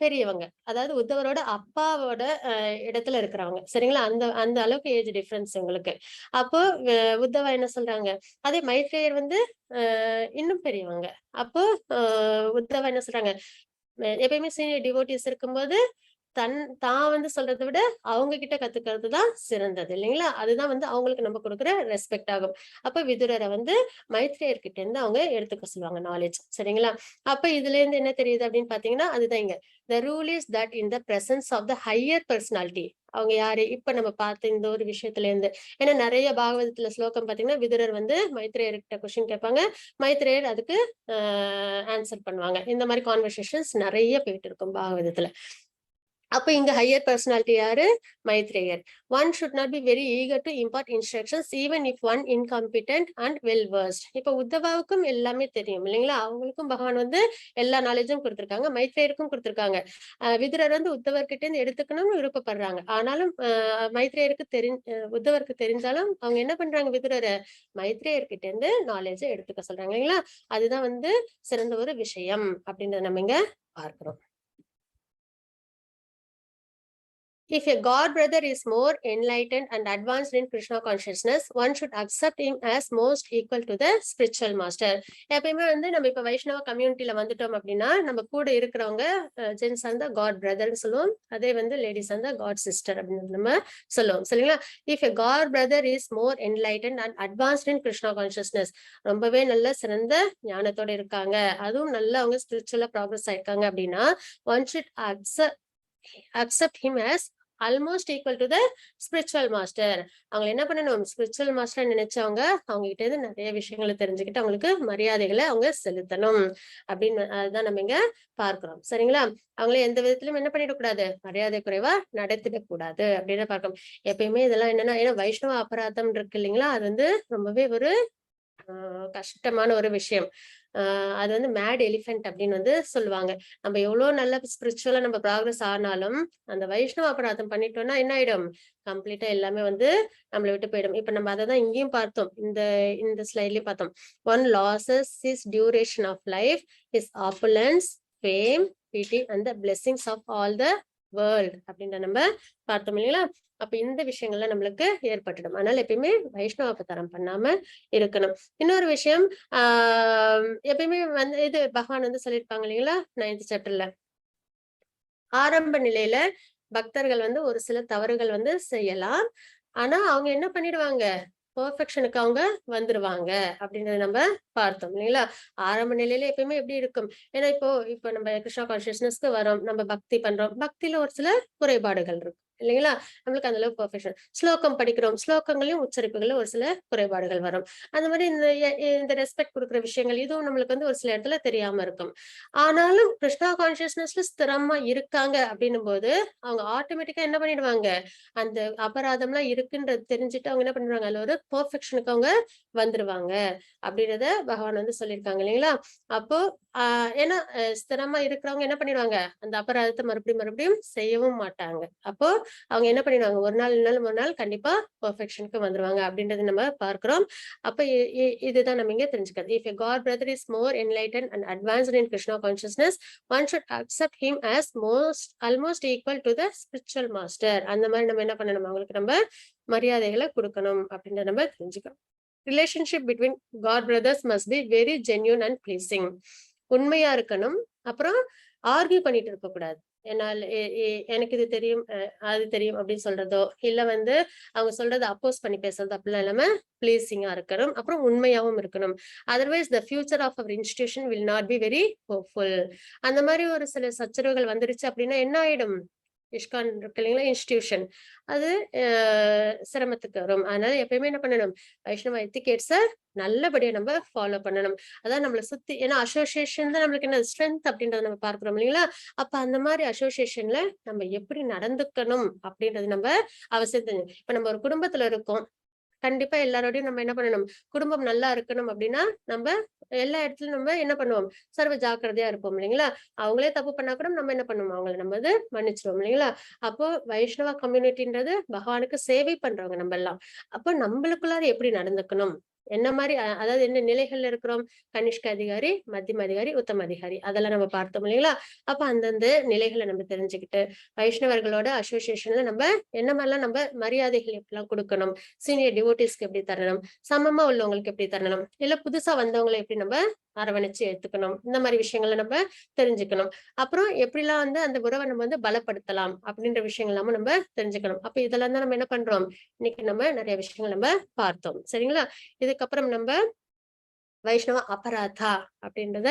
பெரியவங்க, அதாவது உத்தவரோட அப்பாவோட இடத்துல இருக்கிறவங்க. சரிங்களா? அந்த அந்த அளவுக்கு ஏஜ் டிஃபரன்ஸ் உங்களுக்கு. அப்போ உத்தவா என்ன சொல்றாங்க, அதே மைத்ரேயர் வந்து இன்னும் பெரியவங்க. அப்போ உத்தவா என்ன சொல்றாங்க, எப்பயுமே சீனியர் டிவோட்டிஸ் இருக்கும்போது தான் வந்து சொல்றதை விட அவங்க கிட்ட கத்துக்கிறது தான் சிறந்தது இல்லைங்களா? அதுதான் வந்து அவங்களுக்கு நம்ம கொடுக்குற ரெஸ்பெக்ட் ஆகும். அப்ப விதுரரை வந்து மைத்ரேயர்கிட்ட இருந்து அவங்க எடுத்துக்க சொல்லுவாங்க நாலேஜ். சரிங்களா? அப்ப இதுல இருந்து என்ன தெரியுது அப்படின்னு பாத்தீங்கன்னா, அதுதான் இங்க the rule is that in the presence of the higher personality, அவங்க யாரு இப்ப நம்ம பார்த்த இந்த ஒரு விஷயத்துல இருந்து, ஏன்னா நிறைய பாகவதத்துல ஸ்லோகம் பாத்தீங்கன்னா விதுரர் வந்து மைத்ரேயர்கிட்ட கொஸ்டின் கேட்பாங்க, மைத்ரேயர் அதுக்கு ஆன்சர் பண்ணுவாங்க. இந்த மாதிரி கான்வர்சேஷன்ஸ் நிறைய போயிட்டு இருக்கும் பாகவதத்துல. அப்ப இங்க ஹையர் பர்சனாலிட்டி யாரு? மைத்ரேயர். One should not be very eager to impart instructions even if one incompetent and well versed. இப்ப உத்தவாவுக்கும் எல்லாமே தெரியும் இல்லைங்களா? அவங்களுக்கும் பகவான் வந்து எல்லா நாலேஜும் கொடுத்திருக்காங்க, மைத்ரேயருக்கும் கொடுத்திருக்காங்க. விதுரர் வந்து உத்தவர்கிட்ட இருந்து எடுத்துக்கணும்னு விருப்பப்படுறாங்க. ஆனாலும் மைத்ரேயருக்கு உத்தவருக்கு தெரிஞ்சாலும் அவங்க என்ன பண்றாங்க? விதுரரை மைத்ரேயர்கிட்ட இருந்து நாலேஜ எடுத்துக்க சொல்றாங்க இல்லைங்களா? அதுதான் வந்து சிறந்த ஒரு விஷயம் அப்படின்றத நம்ம இங்க பார்க்கிறோம். If a god brother is more enlightened and advanced in Krishna consciousness, one should accept him as most equal to the spiritual master. எப்பயுமே வந்து நம்ம இப்ப வைஷ்ணவ கம்யூனிட்டில வந்துட்டோம் அப்படின்னா நம்ம கூட இருக்கிறவங்க ஜென்ஸ் அந்த காட் பிரதர்னு சொல்லுவோம், அதே வந்து லேடிஸ் அந்த காட் சிஸ்டர் அப்படின்னு நம்ம சொல்லுவோம் சரிங்களா? If a god brother is more enlightened and advanced in Krishna consciousness, ரொம்பவே நல்ல சிறந்த ஞானத்தோட இருக்காங்க, அதுவும் நல்ல அவங்க ஸ்பிரிச்சுவலா ப்ராக்ரஸ் ஆயிருக்காங்க அப்படின்னா, one should accept him as almost equal to the spiritual master. அவங்க என்ன பண்ணணும்? ஸ்பிரிச்சுவல் மாஸ்டர் நினைச்சவங்க அவங்க கிட்ட இருந்து நிறைய விஷயங்களை தெரிஞ்சுக்கிட்டு அவங்களுக்கு மரியாதைகளை அவங்க செலுத்தணும் அப்படின்னு அதுதான் நம்ம இங்க பார்க்கிறோம் சரிங்களா? அவங்கள எந்த விதத்திலும் என்ன பண்ணிடக்கூடாது? மரியாதை குறைவா நடத்திடக்கூடாது அப்படின்னு பார்க்கணும். எப்பயுமே இதெல்லாம் என்னன்னா, ஏன்னா வைஷ்ணவ அபராதம் இருக்கு இல்லைங்களா? அது வந்து ரொம்பவே ஒரு கஷ்டமான ஒரு விஷயம். அது வந்து மேட் எலிஃபென்ட் அப்படின்னு வந்து சொல்லுவாங்க. நம்ம எவ்வளவு நல்ல ஸ்பிரிச்சுவலா நம்ம ப்ராக்ரஸ் ஆனாலும் அந்த வைஷ்ணவ அபராதம் பண்ணிட்டோம்னா என்ன ஆயிடும்? கம்ப்ளீட்டா எல்லாமே வந்து நம்மளை விட்டு போயிடும். இப்ப நம்ம அதை தான் இங்கேயும் பார்த்தோம், இந்த ஸ்லைட்லயும் பார்த்தோம். One losses his duration of life, his opulence, fame, pity and the blessings of all the world அப்படின்ற நம்ம பார்த்தோம் இல்லைங்களா? அப்ப இந்த விஷயங்கள்லாம் நம்மளுக்கு ஏற்பட்டுடும். அதனால எப்பயுமே வைஷ்ணவ அபச்சாரம் பண்ணாம இருக்கணும். இன்னொரு விஷயம், எப்பயுமே வந்து இது பகவான் வந்து சொல்லியிருப்பாங்க இல்லைங்களா 9th சாப்டர்ல, ஆரம்ப நிலையில பக்தர்கள் வந்து ஒரு சில தவறுகள் வந்து செய்யலாம், ஆனா அவங்க என்ன பண்ணிடுவாங்க? பெர்ஃபெக்ஷனுக்கு அவங்க வந்துருவாங்க அப்படின்றத நம்ம பார்த்தோம் இல்லைங்களா? ஆரம்ப நிலையில எப்பயுமே எப்படி இருக்கும்? ஏன்னா இப்போ நம்ம கிருஷ்ணா கான்சியஸ்னஸ்க்கு வரோம், நம்ம பக்தி பண்றோம், பக்தியில ஒரு சில குறைபாடுகள் இருக்கும் இல்லைங்களா? நம்மளுக்கு அந்த அளவு பெர்ஃபெக்ஷன். ஸ்லோகம் படிக்கிறோம், ஸ்லோகங்களையும் உச்சரிப்புகள்ல ஒரு சில குறைபாடுகள் வரும். அந்த மாதிரி இந்த ரெஸ்பெக்ட் கொடுக்குற விஷயங்கள் இதுவும் நம்மளுக்கு வந்து ஒரு சில இடத்துல தெரியாம இருக்கும். ஆனாலும் கிருஷ்ணா கான்சியஸ்னஸ்ல ஸ்திரமா இருக்காங்க அப்படின்னும் போது அவங்க ஆட்டோமேட்டிக்கா என்ன பண்ணிடுவாங்க? அந்த அபராதம்லாம் இருக்குன்றது தெரிஞ்சுட்டு அவங்க என்ன பண்ணிடுவாங்க? அதுல ஒரு பெர்ஃபெக்ஷனுக்கு அவங்க வந்துருவாங்க அப்படின்றத பகவான் வந்து சொல்லியிருக்காங்க இல்லைங்களா? அப்போ ஏன்னா ஸ்திரமா இருக்கிறவங்க என்ன பண்ணிடுவாங்க? அந்த அபராதத்தை மறுபடியும் செய்யவும் மாட்டாங்க. அப்போ அவங்க என்ன பண்ணிடுவாங்க? ஒரு நாள் இல்லைனாலும் ஒரு நாள் கண்டிப்பா பெர்ஃபெக்ஷனுக்கு வந்துருவாங்க அப்படின்றது நம்ம பார்க்கிறோம். அப்ப இதுதான் நம்ம இங்க தெரிஞ்சுக்கிறது. If a god brother is more enlightened and advanced in Krishna consciousness, one should accept him as almost equal to the spiritual master. அந்த மாதிரி நம்ம என்ன பண்ணணும்? அவங்களுக்கு நம்ம மரியாதைகளை கொடுக்கணும் அப்படின்றத நம்ம தெரிஞ்சுக்கணும். Relationship between god brothers must be very genuine and pleasing. உண்மையா இருக்கணும். அப்புறம் ஆர்கியூ பண்ணிட்டு இருக்க கூடாது. என்னால் எனக்கு இது தெரியும் அது தெரியும் அப்படின்னு சொல்றதோ, இல்ல வந்து அவங்க சொல்றதை அப்போஸ் பண்ணி பேசுறது அப்படிலாம் இல்லாம பிளீசிங்கா இருக்கணும். அப்புறம் உண்மையாவும் இருக்கணும். Otherwise the future of our institution will not be very hopeful. அந்த மாதிரி ஒரு சில சச்சரவுகள் வந்துருச்சு அப்படின்னா என்ன ஆயிடும்? ISKCON இருக்கு இல்லைங்களா, இன்ஸ்டிடியூஷன், அது சிரமத்துக்கு வரும். அதனால எப்பயுமே என்ன பண்ணணும்? வைஷ்ணவ எத்திகேட்ஸை நல்லபடியா நம்ம ஃபாலோ பண்ணணும். அதான் நம்மளை சுத்தி, ஏன்னா அசோசியேஷன் தான் நம்மளுக்கு என்ன ஸ்ட்ரென்த் அப்படின்றத நம்ம பார்க்கிறோம் இல்லைங்களா? அப்ப அந்த மாதிரி அசோசியேஷன்ல நம்ம எப்படி நடந்துக்கணும் அப்படின்றது நம்ம அவசியம் தெரியும். இப்ப நம்ம ஒரு குடும்பத்துல இருக்கோம், கண்டிப்பா எல்லாரோடையும் நம்ம என்ன பண்ணணும்? குடும்பம் நல்லா இருக்கணும் அப்படின்னா நம்ம எல்லா இடத்துலயும் நம்ம என்ன பண்ணுவோம்? சர்வ ஜாக்கிரதையா இருப்போம் இல்லைங்களா? அவங்களே தப்பு பண்ணா கூட நம்ம என்ன பண்ணுவோம்? அவங்களை நம்ம மன்னிச்சிருவோம் இல்லைங்களா? அப்போ வைஷ்ணவ கம்யூனிட்டின்றது பகவானுக்கு சேவை பண்றவங்க நம்ம எல்லாம். அப்போ நம்மளுக்குள்ளார எப்படி நடந்துக்கணும்? என்ன மாதிரி அதாவது என்ன நிலைகள்ல இருக்கிறோம்? கனிஷ்க அதிகாரி, மத்தியம அதிகாரி, உத்தம அதிகாரி, அதெல்லாம் நம்ம பார்த்தோம் இல்லைங்களா? அப்ப அந்தந்த நிலைகளை நம்ம தெரிஞ்சுக்கிட்டு வைஷ்ணவர்களோட அசோசியேஷன்ல நம்ம என்ன மாதிரிலாம் நம்ம மரியாதைகள் எப்படிலாம் கொடுக்கணும், சீனியர் டிவோட்டிஸ்க்கு எப்படி தரணும், சமமா உள்ளவங்களுக்கு எப்படி தரணும், இல்ல புதுசா வந்தவங்களை எப்படி நம்ம அரவணைச்சு எடுத்துக்கணும். இந்த மாதிரி விஷயங்களை நம்ம தெரிஞ்சுக்கணும். அப்புறம் எப்படிலாம் வந்து அந்த உறவை நம்ம வந்து பலப்படுத்தலாம் அப்படின்ற விஷயங்கள் எல்லாமே நம்ம தெரிஞ்சுக்கணும். அப்ப இதெல்லாம் தான் நம்ம என்ன பண்றோம், இன்னைக்கு நம்ம நிறைய விஷயங்கள் நம்ம பார்த்தோம். சரிங்களா? இதுக்கப்புறம் நம்ம வைஷ்ணவ அபராதா அப்படின்றத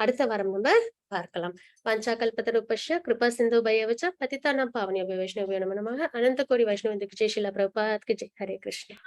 அடுத்த வாரம் நம்ம பார்க்கலாம். வாஞ்சா கல்பத்தருபஸ்ய கிருபா சிந்து பயவச்ச பதிதானாம் பாவனியோ வைஷ்ணவ நமः. அனந்த கோடி வைஷ்ணவ திக்ஜய் ஸ்ரீல பிரபுபாத் கி ஜெய். ஹரே கிருஷ்ணா.